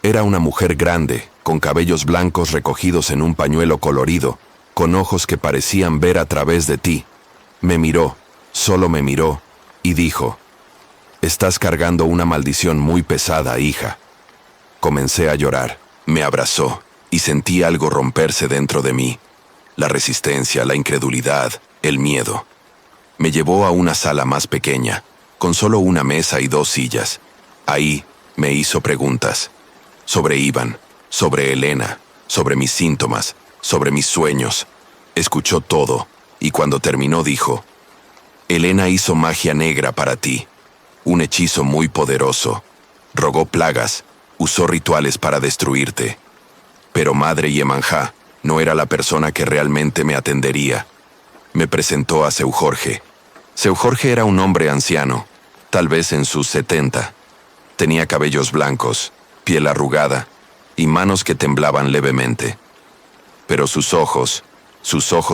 Era una mujer grande, con cabellos blancos recogidos en un pañuelo colorido, con ojos que parecían ver a través de ti. Me miró, solo me miró, y dijo: «Estás cargando una maldición muy pesada, hija». Comencé a llorar. Me abrazó, y sentí algo romperse dentro de mí. La resistencia, la incredulidad, el miedo. Me llevó a una sala más pequeña, con solo una mesa y 2 sillas. Ahí me hizo preguntas. Sobre Iván, sobre Elena, sobre mis síntomas, sobre mis sueños. Escuchó todo, y cuando terminó dijo: «Elena hizo magia negra para ti, un hechizo muy poderoso. Rogó plagas, usó rituales para destruirte. Pero Madre Yemanyá no era la persona que realmente me atendería». Me presentó a Seu Jorge. Seu Jorge era un hombre anciano, tal vez en sus 70. Tenía cabellos blancos, piel arrugada y manos que temblaban levemente. Pero sus ojos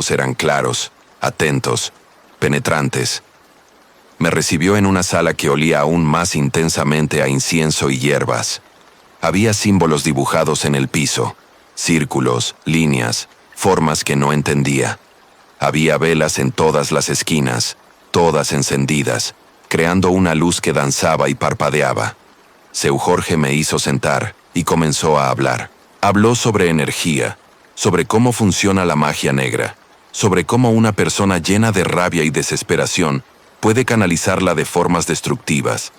eran claros, atentos, penetrantes. Me recibió en una sala que olía aún más intensamente a incienso y hierbas. Había símbolos dibujados en el piso, círculos, líneas, formas que no entendía. Había velas en todas las esquinas, todas encendidas, creando una luz que danzaba y parpadeaba. Seu Jorge me hizo sentar y comenzó a hablar. Habló sobre energía, sobre cómo funciona la magia negra, sobre cómo una persona llena de rabia y desesperación puede canalizarla de formas destructivas.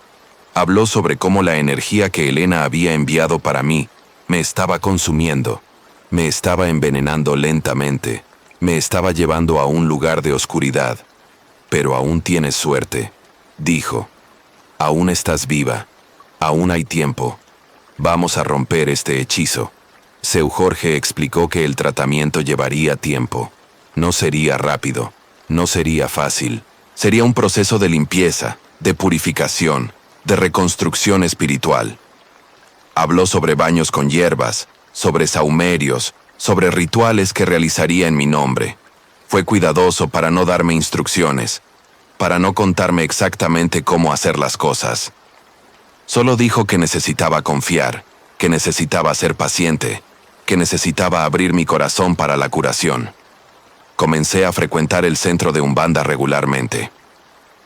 Habló sobre cómo la energía que Elena había enviado para mí me estaba consumiendo. Me estaba envenenando lentamente. Me estaba llevando a un lugar de oscuridad. Pero aún tienes suerte, dijo. Aún estás viva. Aún hay tiempo. Vamos a romper este hechizo. Seu Jorge explicó que el tratamiento llevaría tiempo. No sería rápido. No sería fácil. Sería un proceso de limpieza, de purificación, de reconstrucción espiritual. Habló sobre baños con hierbas, sobre sahumerios, sobre rituales que realizaría en mi nombre. Fue cuidadoso para no darme instrucciones, para no contarme exactamente cómo hacer las cosas. Solo dijo que necesitaba confiar, que necesitaba ser paciente, que necesitaba abrir mi corazón para la curación. Comencé a frecuentar el centro de Umbanda regularmente.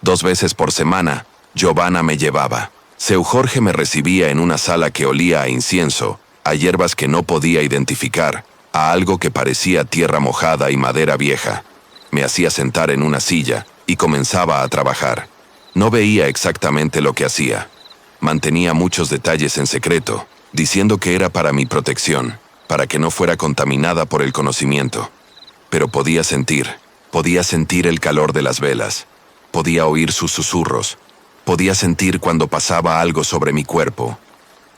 2 veces por semana, Giovanna me llevaba. Seu Jorge me recibía en una sala que olía a incienso, a hierbas que no podía identificar, a algo que parecía tierra mojada y madera vieja. Me hacía sentar en una silla y comenzaba a trabajar. No veía exactamente lo que hacía. Mantenía muchos detalles en secreto, diciendo que era para mi protección, para que no fuera contaminada por el conocimiento. Pero podía sentir el calor de las velas, podía oír sus susurros, podía sentir cuando pasaba algo sobre mi cuerpo.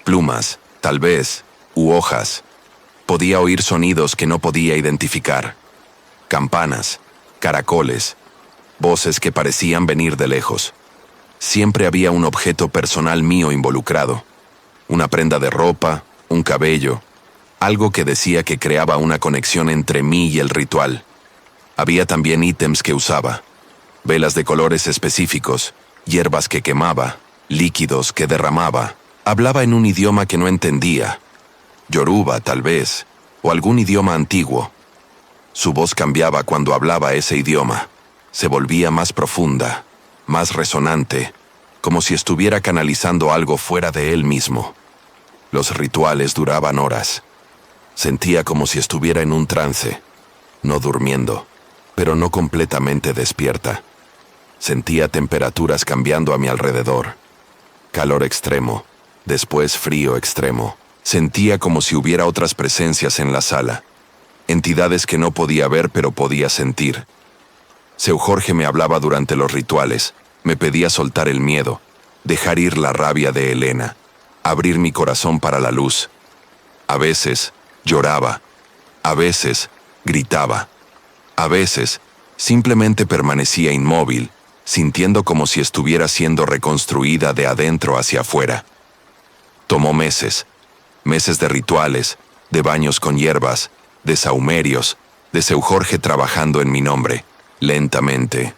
Plumas, tal vez, u hojas. Podía oír sonidos que no podía identificar. Campanas, caracoles, voces que parecían venir de lejos. Siempre había un objeto personal mío involucrado. Una prenda de ropa, un cabello, algo que decía que creaba una conexión entre mí y el ritual. Había también ítems que usaba, velas de colores específicos, hierbas que quemaba, líquidos que derramaba. Hablaba en un idioma que no entendía, yoruba tal vez, o algún idioma antiguo. Su voz cambiaba cuando hablaba ese idioma. Se volvía más profunda, más resonante, como si estuviera canalizando algo fuera de él mismo. Los rituales duraban horas. Sentía como si estuviera en un trance, no durmiendo, pero no completamente despierta. Sentía temperaturas cambiando a mi alrededor. Calor extremo, después frío extremo. Sentía como si hubiera otras presencias en la sala. Entidades que no podía ver pero podía sentir. Seu Jorge me hablaba durante los rituales. Me pedía soltar el miedo, dejar ir la rabia de Elena, abrir mi corazón para la luz. A veces lloraba, a veces gritaba, a veces simplemente permanecía inmóvil, sintiendo como si estuviera siendo reconstruida de adentro hacia afuera. Tomó meses de rituales, de baños con hierbas, de sahumerios, de Seu Jorge trabajando en mi nombre. Lentamente,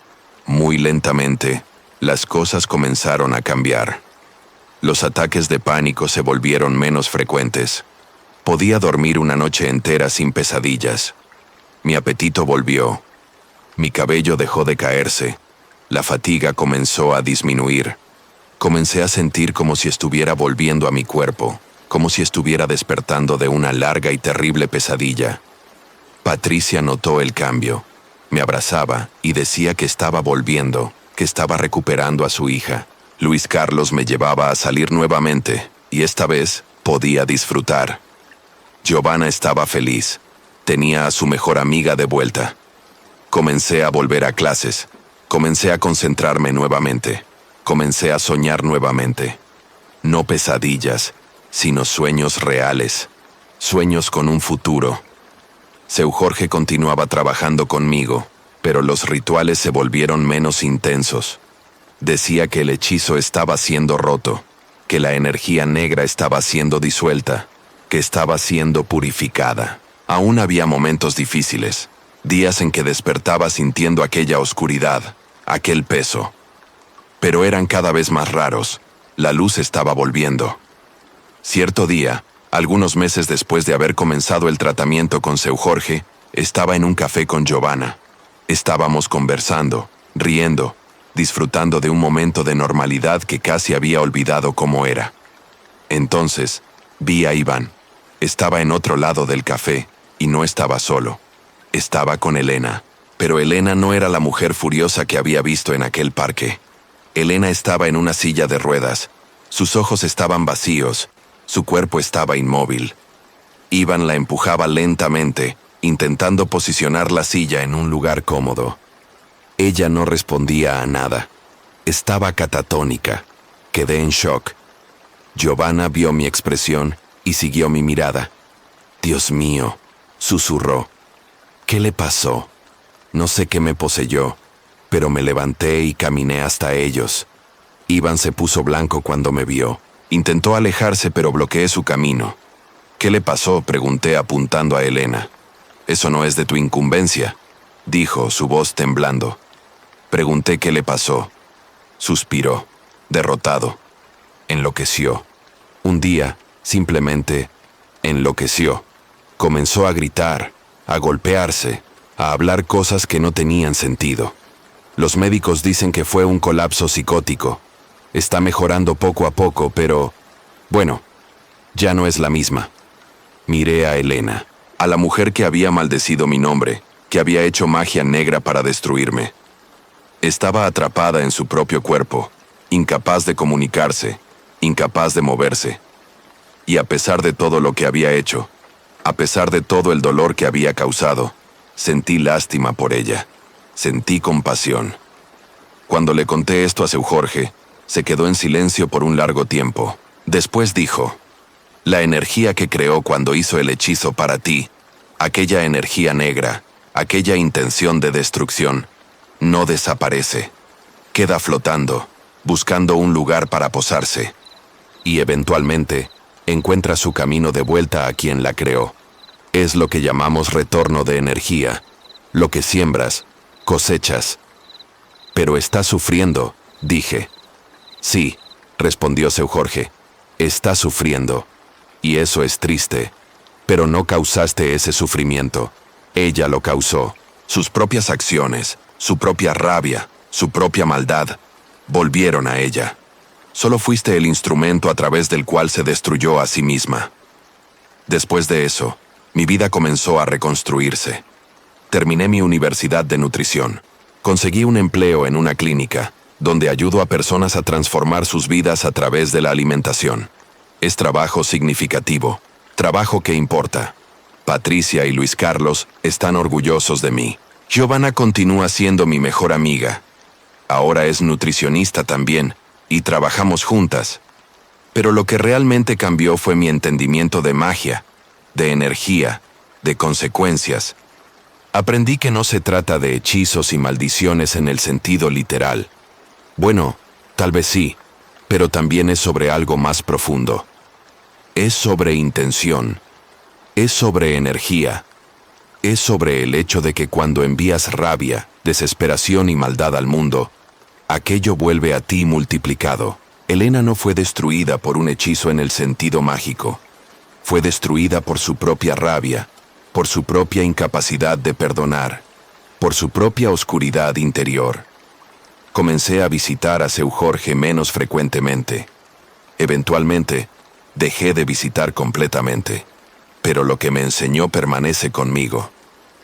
muy lentamente, las cosas comenzaron a cambiar. Los ataques de pánico se volvieron menos frecuentes. Podía dormir una noche entera sin pesadillas. Mi apetito volvió. Mi cabello dejó de caerse. La fatiga comenzó a disminuir. Comencé a sentir como si estuviera volviendo a mi cuerpo, como si estuviera despertando de una larga y terrible pesadilla. Patricia notó el cambio. Me abrazaba y decía que estaba volviendo, que estaba recuperando a su hija. Luis Carlos me llevaba a salir nuevamente, y esta vez podía disfrutar. Giovanna estaba feliz. Tenía a su mejor amiga de vuelta. Comencé a volver a clases. Comencé a concentrarme nuevamente. Comencé a soñar nuevamente. No pesadillas, sino sueños reales. Sueños con un futuro. Seu Jorge continuaba trabajando conmigo, pero los rituales se volvieron menos intensos. Decía que el hechizo estaba siendo roto, que la energía negra estaba siendo disuelta, que estaba siendo purificada. Aún había momentos difíciles, días en que despertaba sintiendo aquella oscuridad, aquel peso. Pero eran cada vez más raros. La luz estaba volviendo. Cierto día, algunos meses después de haber comenzado el tratamiento con Seu Jorge, estaba en un café con Giovanna. Estábamos conversando, riendo, disfrutando de un momento de normalidad que casi había olvidado cómo era. Entonces, vi a Iván. Estaba en otro lado del café, y no estaba solo. Estaba con Elena. Pero Elena no era la mujer furiosa que había visto en aquel parque. Elena estaba en una silla de ruedas. Sus ojos estaban vacíos. Su cuerpo estaba inmóvil. Iván la empujaba lentamente, intentando posicionar la silla en un lugar cómodo. Ella no respondía a nada. Estaba catatónica. Quedé en shock. Giovanna vio mi expresión y siguió mi mirada. Dios mío, susurró. ¿Qué le pasó? No sé qué me poseyó, pero me levanté y caminé hasta ellos. Iván se puso blanco cuando me vio. Intentó alejarse, pero bloqueé su camino. ¿Qué le pasó?, pregunté apuntando a Elena. Eso no es de tu incumbencia, dijo, su voz temblando. Pregunté qué le pasó. Suspiró, derrotado. Enloqueció. Un día, simplemente, enloqueció. Comenzó a gritar, a golpearse, a hablar cosas que no tenían sentido. Los médicos dicen que fue un colapso psicótico. Está mejorando poco a poco, pero, bueno, ya no es la misma. Miré a Elena, a la mujer que había maldecido mi nombre, que había hecho magia negra para destruirme. Estaba atrapada en su propio cuerpo, incapaz de comunicarse, incapaz de moverse. Y a pesar de todo lo que había hecho, a pesar de todo el dolor que había causado, sentí lástima por ella, sentí compasión. Cuando le conté esto a Seu Jorge, se quedó en silencio por un largo tiempo. Después dijo: la energía que creó cuando hizo el hechizo para ti, aquella energía negra, aquella intención de destrucción, no desaparece. Queda flotando, buscando un lugar para posarse. Y eventualmente, encuentra su camino de vuelta a quien la creó. Es lo que llamamos retorno de energía. Lo que siembras, cosechas. Pero está sufriendo, dije. Sí, respondió Seu Jorge, está sufriendo. Y eso es triste. Pero no causaste ese sufrimiento. Ella lo causó. Sus propias acciones, su propia rabia, su propia maldad, volvieron a ella. Solo fuiste el instrumento a través del cual se destruyó a sí misma. Después de eso, mi vida comenzó a reconstruirse. Terminé mi universidad de nutrición. Conseguí un empleo en una clínica, donde ayudo a personas a transformar sus vidas a través de la alimentación. Es trabajo significativo, trabajo que importa. Patricia y Luis Carlos están orgullosos de mí. Giovanna continúa siendo mi mejor amiga. Ahora es nutricionista también, y trabajamos juntas. Pero lo que realmente cambió fue mi entendimiento de magia, de energía, de consecuencias. Aprendí que no se trata de hechizos y maldiciones en el sentido literal. Bueno, tal vez sí, pero también es sobre algo más profundo. Es sobre intención. Es sobre energía. Es sobre el hecho de que cuando envías rabia, desesperación y maldad al mundo, aquello vuelve a ti multiplicado. Elena no fue destruida por un hechizo en el sentido mágico. Fue destruida por su propia rabia, por su propia incapacidad de perdonar, por su propia oscuridad interior. Comencé a visitar a Seu Jorge menos frecuentemente. Eventualmente, dejé de visitar completamente. Pero lo que me enseñó permanece conmigo.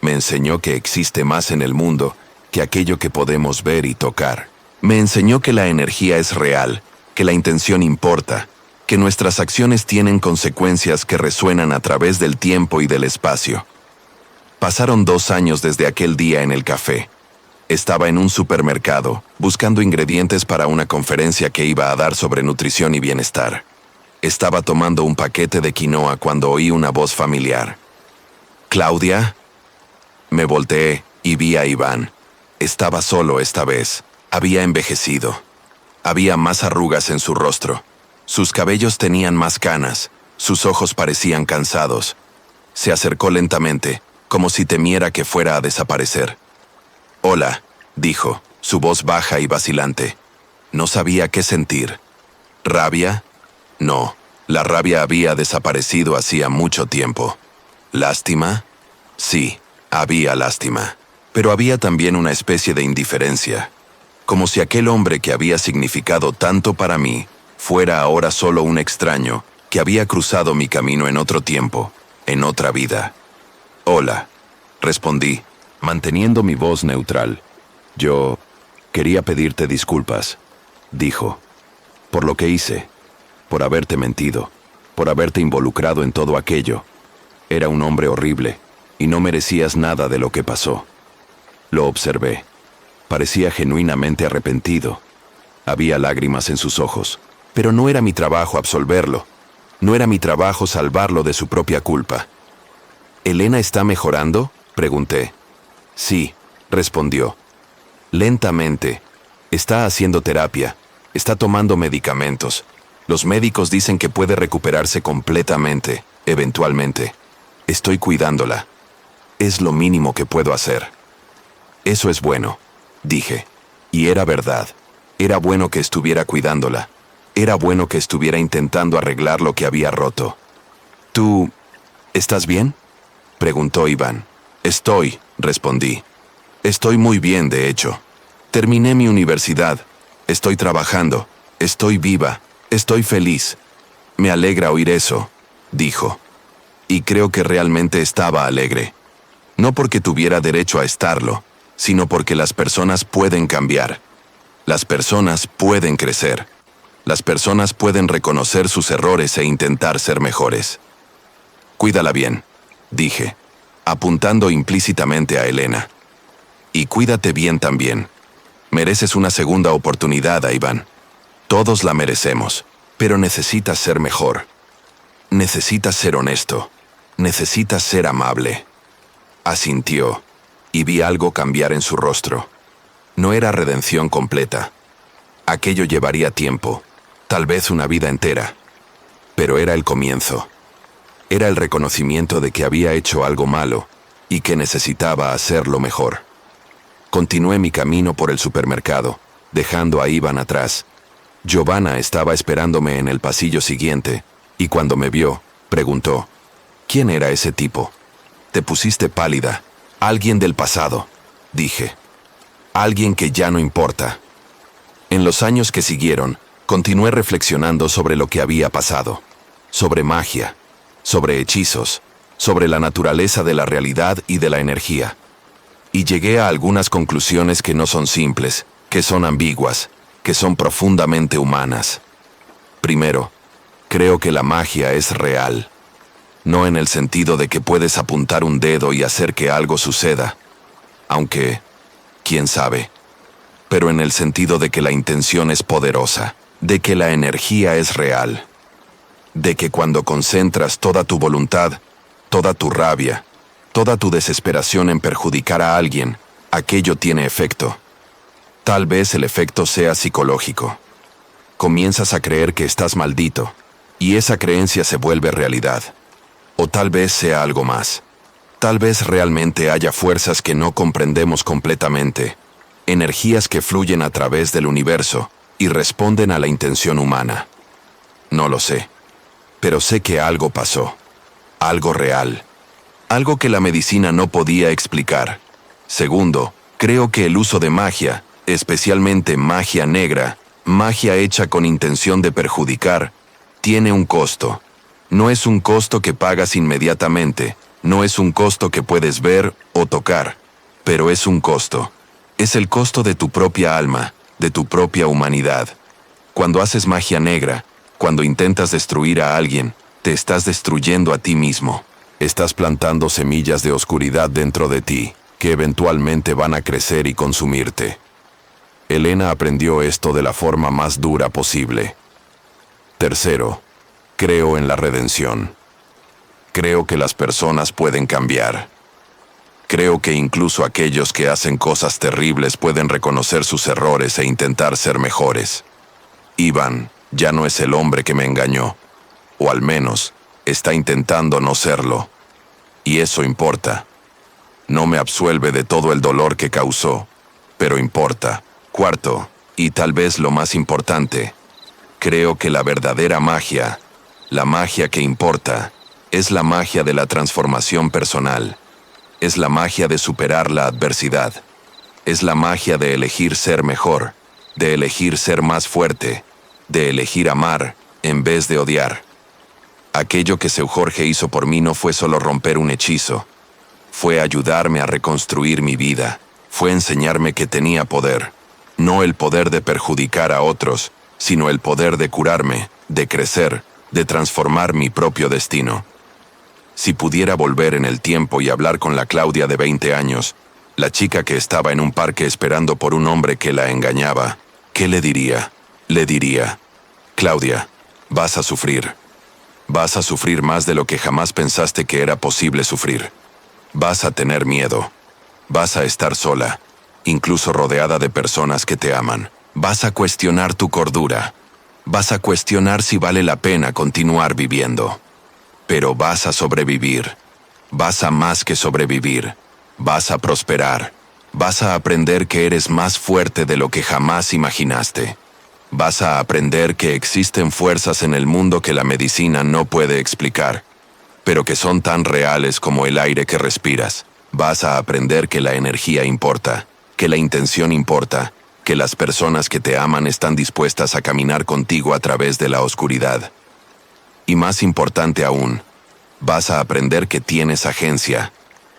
Me enseñó que existe más en el mundo que aquello que podemos ver y tocar. Me enseñó que la energía es real, que la intención importa, que nuestras acciones tienen consecuencias que resuenan a través del tiempo y del espacio. Pasaron 2 años desde aquel día en el café. Estaba en un supermercado, buscando ingredientes para una conferencia que iba a dar sobre nutrición y bienestar. Estaba tomando un paquete de quinoa cuando oí una voz familiar. ¿Claudia? Me volteé y vi a Iván. Estaba solo esta vez. Había envejecido. Había más arrugas en su rostro. Sus cabellos tenían más canas. Sus ojos parecían cansados. Se acercó lentamente, como si temiera que fuera a desaparecer. «Hola», dijo, su voz baja y vacilante. No sabía qué sentir. ¿Rabia? No, la rabia había desaparecido hacía mucho tiempo. ¿Lástima? Sí, había lástima. Pero había también una especie de indiferencia. Como si aquel hombre que había significado tanto para mí fuera ahora solo un extraño que había cruzado mi camino en otro tiempo, en otra vida. «Hola», respondí, manteniendo mi voz neutral. «Yo quería pedirte disculpas», dijo, «por lo que hice, por haberte mentido, por haberte involucrado en todo aquello. Era un hombre horrible, y no merecías nada de lo que pasó. Lo observé. Parecía genuinamente arrepentido. Había lágrimas en sus ojos, pero no era mi trabajo absolverlo. No era mi trabajo salvarlo de su propia culpa. ¿Elena está mejorando?, pregunté. Sí, respondió. Lentamente. Está haciendo terapia. Está tomando medicamentos. Los médicos dicen que puede recuperarse completamente, eventualmente. Estoy cuidándola. Es lo mínimo que puedo hacer. Eso es bueno, dije. Y era verdad. Era bueno que estuviera cuidándola. Era bueno que estuviera intentando arreglar lo que había roto. ¿Tú estás bien?, preguntó Iván. Estoy, respondí. Estoy muy bien, de hecho. Terminé mi universidad. Estoy trabajando. Estoy viva. Estoy feliz. Me alegra oír eso, dijo. Y creo que realmente estaba alegre. No porque tuviera derecho a estarlo, sino porque las personas pueden cambiar. Las personas pueden crecer. Las personas pueden reconocer sus errores e intentar ser mejores. Cuídala bien, dije, apuntando implícitamente a Elena. Y cuídate bien también. Mereces una segunda oportunidad, Iván. Todos la merecemos, pero necesitas ser mejor. Necesitas ser honesto. Necesitas ser amable. Asintió, y vi algo cambiar en su rostro. No era redención completa. Aquello llevaría tiempo, tal vez una vida entera. Pero era el comienzo. Era el reconocimiento de que había hecho algo malo y que necesitaba hacerlo mejor. Continué mi camino por el supermercado, dejando a Iván atrás. Giovanna estaba esperándome en el pasillo siguiente, y cuando me vio, preguntó, ¿quién era ese tipo? Te pusiste pálida. Alguien del pasado, dije. Alguien que ya no importa. En los años que siguieron, continué reflexionando sobre lo que había pasado, sobre magia, sobre hechizos, sobre la naturaleza de la realidad y de la energía. Y llegué a algunas conclusiones que no son simples, que son ambiguas, que son profundamente humanas. Primero, creo que la magia es real. No en el sentido de que puedes apuntar un dedo y hacer que algo suceda, aunque, quién sabe, pero en el sentido de que la intención es poderosa, de que la energía es real, de que cuando concentras toda tu voluntad, toda tu rabia, toda tu desesperación en perjudicar a alguien, aquello tiene efecto. Tal vez el efecto sea psicológico. Comienzas a creer que estás maldito, y esa creencia se vuelve realidad. O tal vez sea algo más. Tal vez realmente haya fuerzas que no comprendemos completamente, energías que fluyen a través del universo y responden a la intención humana. No lo sé, pero sé que algo pasó, algo real, algo que la medicina no podía explicar. Segundo, creo que el uso de magia, especialmente magia negra, magia hecha con intención de perjudicar, tiene un costo. No es un costo que pagas inmediatamente, no es un costo que puedes ver o tocar, pero es un costo. Es el costo de tu propia alma, de tu propia humanidad. Cuando haces magia negra, cuando intentas destruir a alguien, te estás destruyendo a ti mismo. Estás plantando semillas de oscuridad dentro de ti, que eventualmente van a crecer y consumirte. Elena aprendió esto de la forma más dura posible. Tercero, creo en la redención. Creo que las personas pueden cambiar. Creo que incluso aquellos que hacen cosas terribles pueden reconocer sus errores e intentar ser mejores. Iván ya no es el hombre que me engañó, o al menos está intentando no serlo. Y eso importa. No me absuelve de todo el dolor que causó, pero importa. Cuarto, y tal vez lo más importante, creo que la verdadera magia, la magia que importa, es la magia de la transformación personal. Es la magia de superar la adversidad. Es la magia de elegir ser mejor, de elegir ser más fuerte, de elegir amar en vez de odiar. Aquello que Seu Jorge hizo por mí no fue solo romper un hechizo. Fue ayudarme a reconstruir mi vida. Fue enseñarme que tenía poder. No el poder de perjudicar a otros, sino el poder de curarme, de crecer, de transformar mi propio destino. Si pudiera volver en el tiempo y hablar con la Claudia de 20 años, la chica que estaba en un parque esperando por un hombre que la engañaba, ¿qué le diría? Le diría: Claudia, vas a sufrir. Vas a sufrir más de lo que jamás pensaste que era posible sufrir. Vas a tener miedo. Vas a estar sola, incluso rodeada de personas que te aman. Vas a cuestionar tu cordura. Vas a cuestionar si vale la pena continuar viviendo. Pero vas a sobrevivir. Vas a más que sobrevivir. Vas a prosperar. Vas a aprender que eres más fuerte de lo que jamás imaginaste. Vas a aprender que existen fuerzas en el mundo que la medicina no puede explicar, pero que son tan reales como el aire que respiras. Vas a aprender que la energía importa, que la intención importa, que las personas que te aman están dispuestas a caminar contigo a través de la oscuridad. Y más importante aún, vas a aprender que tienes agencia,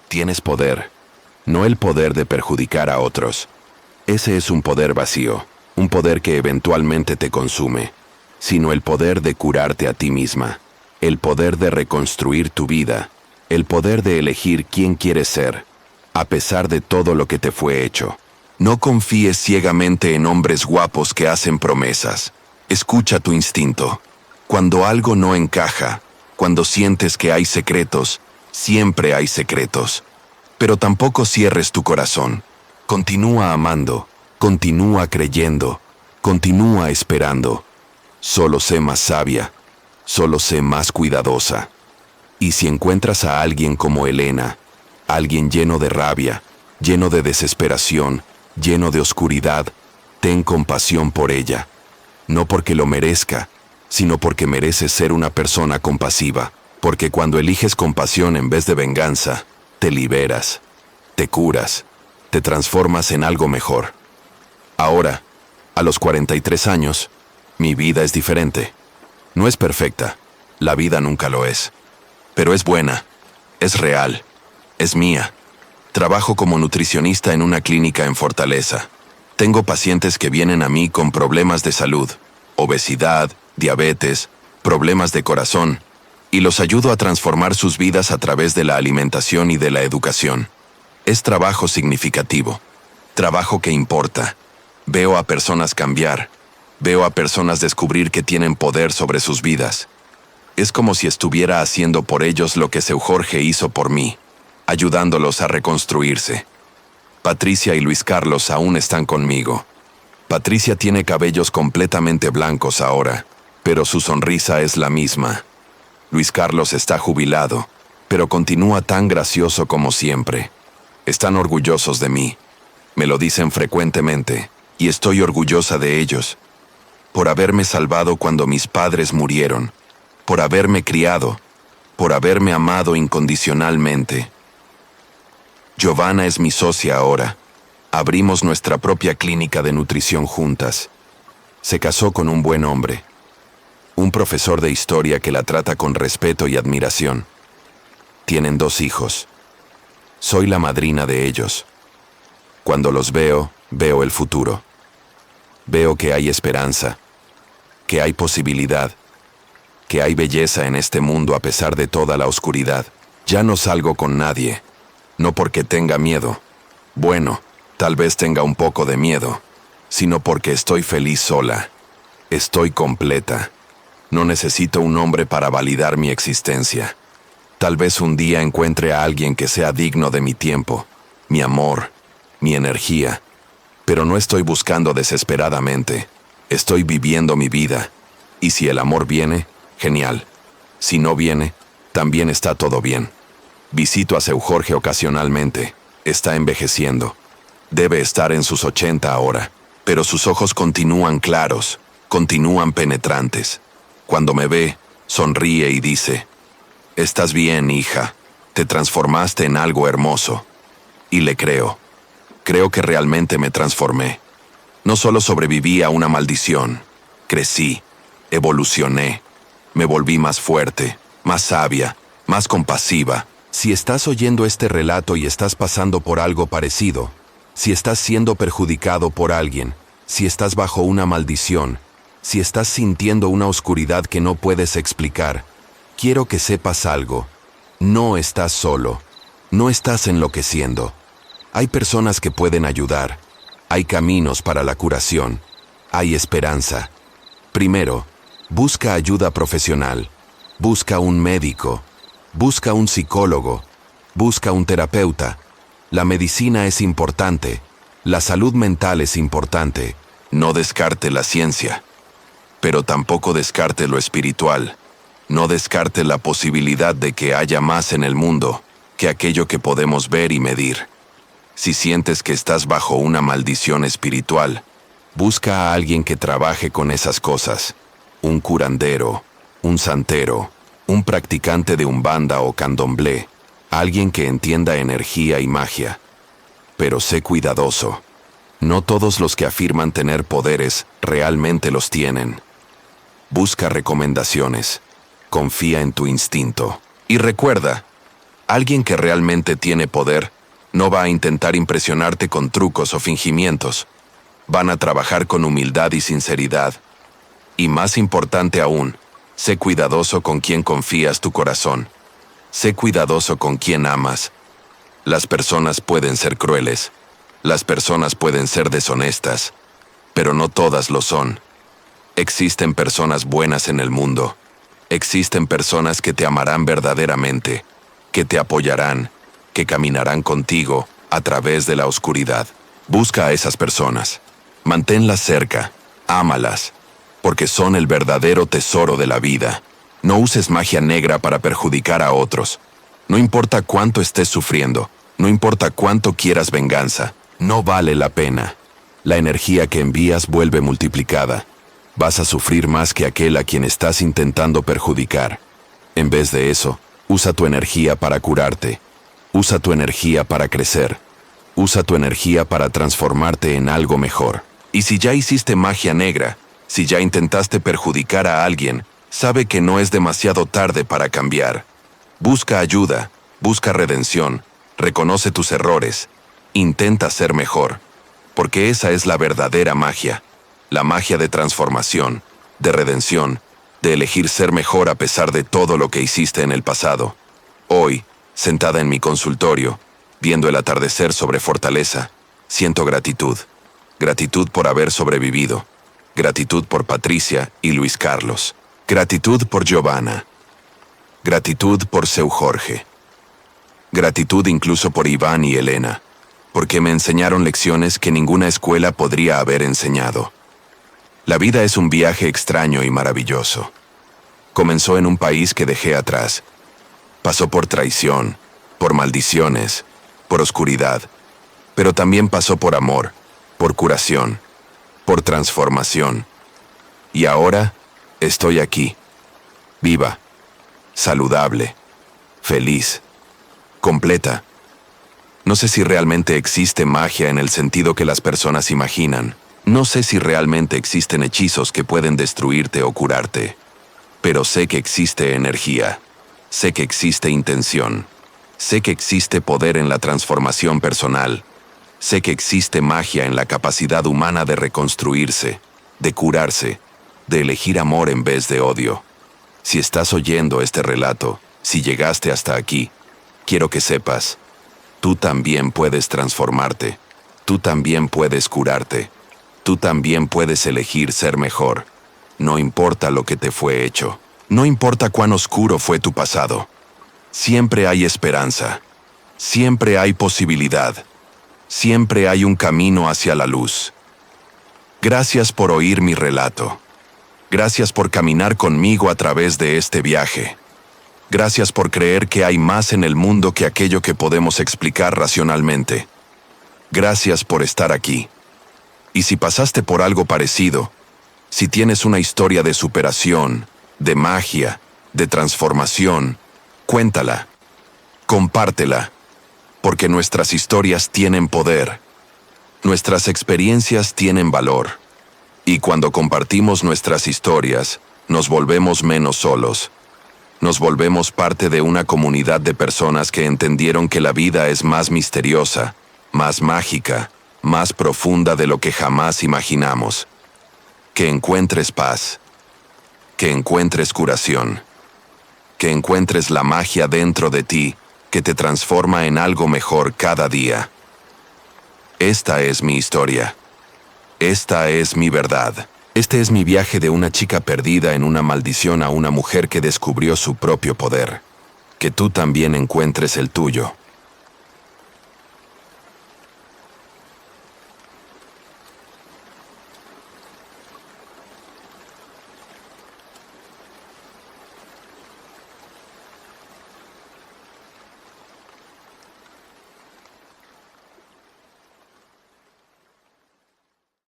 tienes poder, no el poder de perjudicar a otros. Ese es un poder vacío, un poder que eventualmente te consume, sino el poder de curarte a ti misma, el poder de reconstruir tu vida, el poder de elegir quién quieres ser, a pesar de todo lo que te fue hecho. No confíes ciegamente en hombres guapos que hacen promesas. Escucha tu instinto. Cuando algo no encaja, cuando sientes que hay secretos, siempre hay secretos. Pero tampoco cierres tu corazón. Continúa amando, continúa creyendo, continúa esperando. Solo sé más sabia, solo sé más cuidadosa. Y si encuentras a alguien como Elena, alguien lleno de rabia, lleno de desesperación, lleno de oscuridad, ten compasión por ella. No porque lo merezca, sino porque mereces ser una persona compasiva. Porque cuando eliges compasión en vez de venganza, te liberas, te curas, te transformas en algo mejor. Ahora, a los 43 años, mi vida es diferente. No es perfecta, la vida nunca lo es. Pero es buena, es real, es mía. Trabajo como nutricionista en una clínica en Fortaleza. Tengo pacientes que vienen a mí con problemas de salud, obesidad, diabetes, problemas de corazón, y los ayudo a transformar sus vidas a través de la alimentación y de la educación. Es trabajo significativo, trabajo que importa. Veo a personas cambiar, veo a personas descubrir que tienen poder sobre sus vidas. Es como si estuviera haciendo por ellos lo que Seu Jorge hizo por mí, ayudándolos a reconstruirse. Patricia y Luis Carlos aún están conmigo. Patricia tiene cabellos completamente blancos ahora, pero su sonrisa es la misma. Luis Carlos está jubilado, pero continúa tan gracioso como siempre. Están orgullosos de mí. Me lo dicen frecuentemente, y estoy orgullosa de ellos. Por haberme salvado cuando mis padres murieron, por haberme criado, por haberme amado incondicionalmente. Giovanna es mi socia ahora. Abrimos nuestra propia clínica de nutrición juntas. Se casó con un buen hombre, un profesor de historia que la trata con respeto y admiración. Tienen 2 hijos. Soy la madrina de ellos. Cuando los veo, veo el futuro. Veo que hay esperanza, que hay posibilidad, que hay belleza en este mundo a pesar de toda la oscuridad. Ya no salgo con nadie, no porque tenga miedo. Bueno, tal vez tenga un poco de miedo, sino porque estoy feliz sola. Estoy completa. No necesito un hombre para validar mi existencia. Tal vez un día encuentre a alguien que sea digno de mi tiempo, mi amor, mi energía. Pero no estoy buscando desesperadamente. Estoy viviendo mi vida. Y si el amor viene, genial. Si no viene, también está todo bien. Visito a Seu Jorge ocasionalmente. Está envejeciendo. Debe estar en sus 80 ahora. Pero sus ojos continúan claros, continúan penetrantes. Cuando me ve, sonríe y dice: «Estás bien, hija. Te transformaste en algo hermoso». Y le creo. Creo que realmente me transformé. No solo sobreviví a una maldición, crecí, evolucioné, me volví más fuerte, más sabia, más compasiva. Si estás oyendo este relato y estás pasando por algo parecido, si estás siendo perjudicado por alguien, si estás bajo una maldición, si estás sintiendo una oscuridad que no puedes explicar, quiero que sepas algo. No estás solo. No estás enloqueciendo. Hay personas que pueden ayudar. Hay caminos para la curación. Hay esperanza. Primero, busca ayuda profesional. Busca un médico. Busca un psicólogo. Busca un terapeuta. La medicina es importante. La salud mental es importante. No descarte la ciencia, pero tampoco descarte lo espiritual. No descarte la posibilidad de que haya más en el mundo que aquello que podemos ver y medir. Si sientes que estás bajo una maldición espiritual, busca a alguien que trabaje con esas cosas. Un curandero, un santero, un practicante de umbanda o candomblé, alguien que entienda energía y magia. Pero sé cuidadoso. No todos los que afirman tener poderes realmente los tienen. Busca recomendaciones. Confía en tu instinto. Y recuerda, alguien que realmente tiene poder no va a intentar impresionarte con trucos o fingimientos. Van a trabajar con humildad y sinceridad. Y más importante aún, sé cuidadoso con quien confías tu corazón. Sé cuidadoso con quien amas. Las personas pueden ser crueles. Las personas pueden ser deshonestas, pero no todas lo son. Existen personas buenas en el mundo. Existen personas que te amarán verdaderamente, que te apoyarán, que caminarán contigo a través de la oscuridad. Busca a esas personas. Manténlas cerca. Ámalas, porque son el verdadero tesoro de la vida. No uses magia negra para perjudicar a otros. No importa cuánto estés sufriendo, no importa cuánto quieras venganza. No vale la pena. La energía que envías vuelve multiplicada. Vas a sufrir más que aquel a quien estás intentando perjudicar. En vez de eso, usa tu energía para curarte. Usa tu energía para crecer. Usa tu energía para transformarte en algo mejor. Y si ya hiciste magia negra, si ya intentaste perjudicar a alguien, sabe que no es demasiado tarde para cambiar. Busca ayuda, busca redención, reconoce tus errores. Intenta ser mejor, porque esa es la verdadera magia, la magia de transformación, de redención, de elegir ser mejor a pesar de todo lo que hiciste en el pasado. Hoy, sentada en mi consultorio, viendo el atardecer sobre Fortaleza, siento gratitud. Gratitud por haber sobrevivido. Gratitud por Patricia y Luis Carlos. Gratitud por Giovanna. Gratitud por Seu Jorge. Gratitud incluso por Iván y Elena, porque me enseñaron lecciones que ninguna escuela podría haber enseñado. La vida es un viaje extraño y maravilloso. Comenzó en un país que dejé atrás. Pasó por traición, por maldiciones, por oscuridad, pero también pasó por amor, por curación, por transformación. Y ahora estoy aquí, viva, saludable, feliz, completa. No sé si realmente existe magia en el sentido que las personas imaginan. No sé si realmente existen hechizos que pueden destruirte o curarte. Pero sé que existe energía. Sé que existe intención. Sé que existe poder en la transformación personal. Sé que existe magia en la capacidad humana de reconstruirse, de curarse, de elegir amor en vez de odio. Si estás oyendo este relato, si llegaste hasta aquí, quiero que sepas, tú también puedes transformarte. Tú también puedes curarte. Tú también puedes elegir ser mejor. No importa lo que te fue hecho. No importa cuán oscuro fue tu pasado. Siempre hay esperanza. Siempre hay posibilidad. Siempre hay un camino hacia la luz. Gracias por oír mi relato. Gracias por caminar conmigo a través de este viaje. Gracias por creer que hay más en el mundo que aquello que podemos explicar racionalmente. Gracias por estar aquí. Y si pasaste por algo parecido, si tienes una historia de superación, de magia, de transformación, cuéntala, compártela, porque nuestras historias tienen poder, nuestras experiencias tienen valor, y cuando compartimos nuestras historias, nos volvemos menos solos. Nos volvemos parte de una comunidad de personas que entendieron que la vida es más misteriosa, más mágica, más profunda de lo que jamás imaginamos. Que encuentres paz. Que encuentres curación. que encuentres la magia dentro de ti, que te transforma en algo mejor cada día. Esta es mi historia. Esta es mi verdad. Este es mi viaje de una chica perdida en una maldición a una mujer que descubrió su propio poder. Que tú también encuentres el tuyo.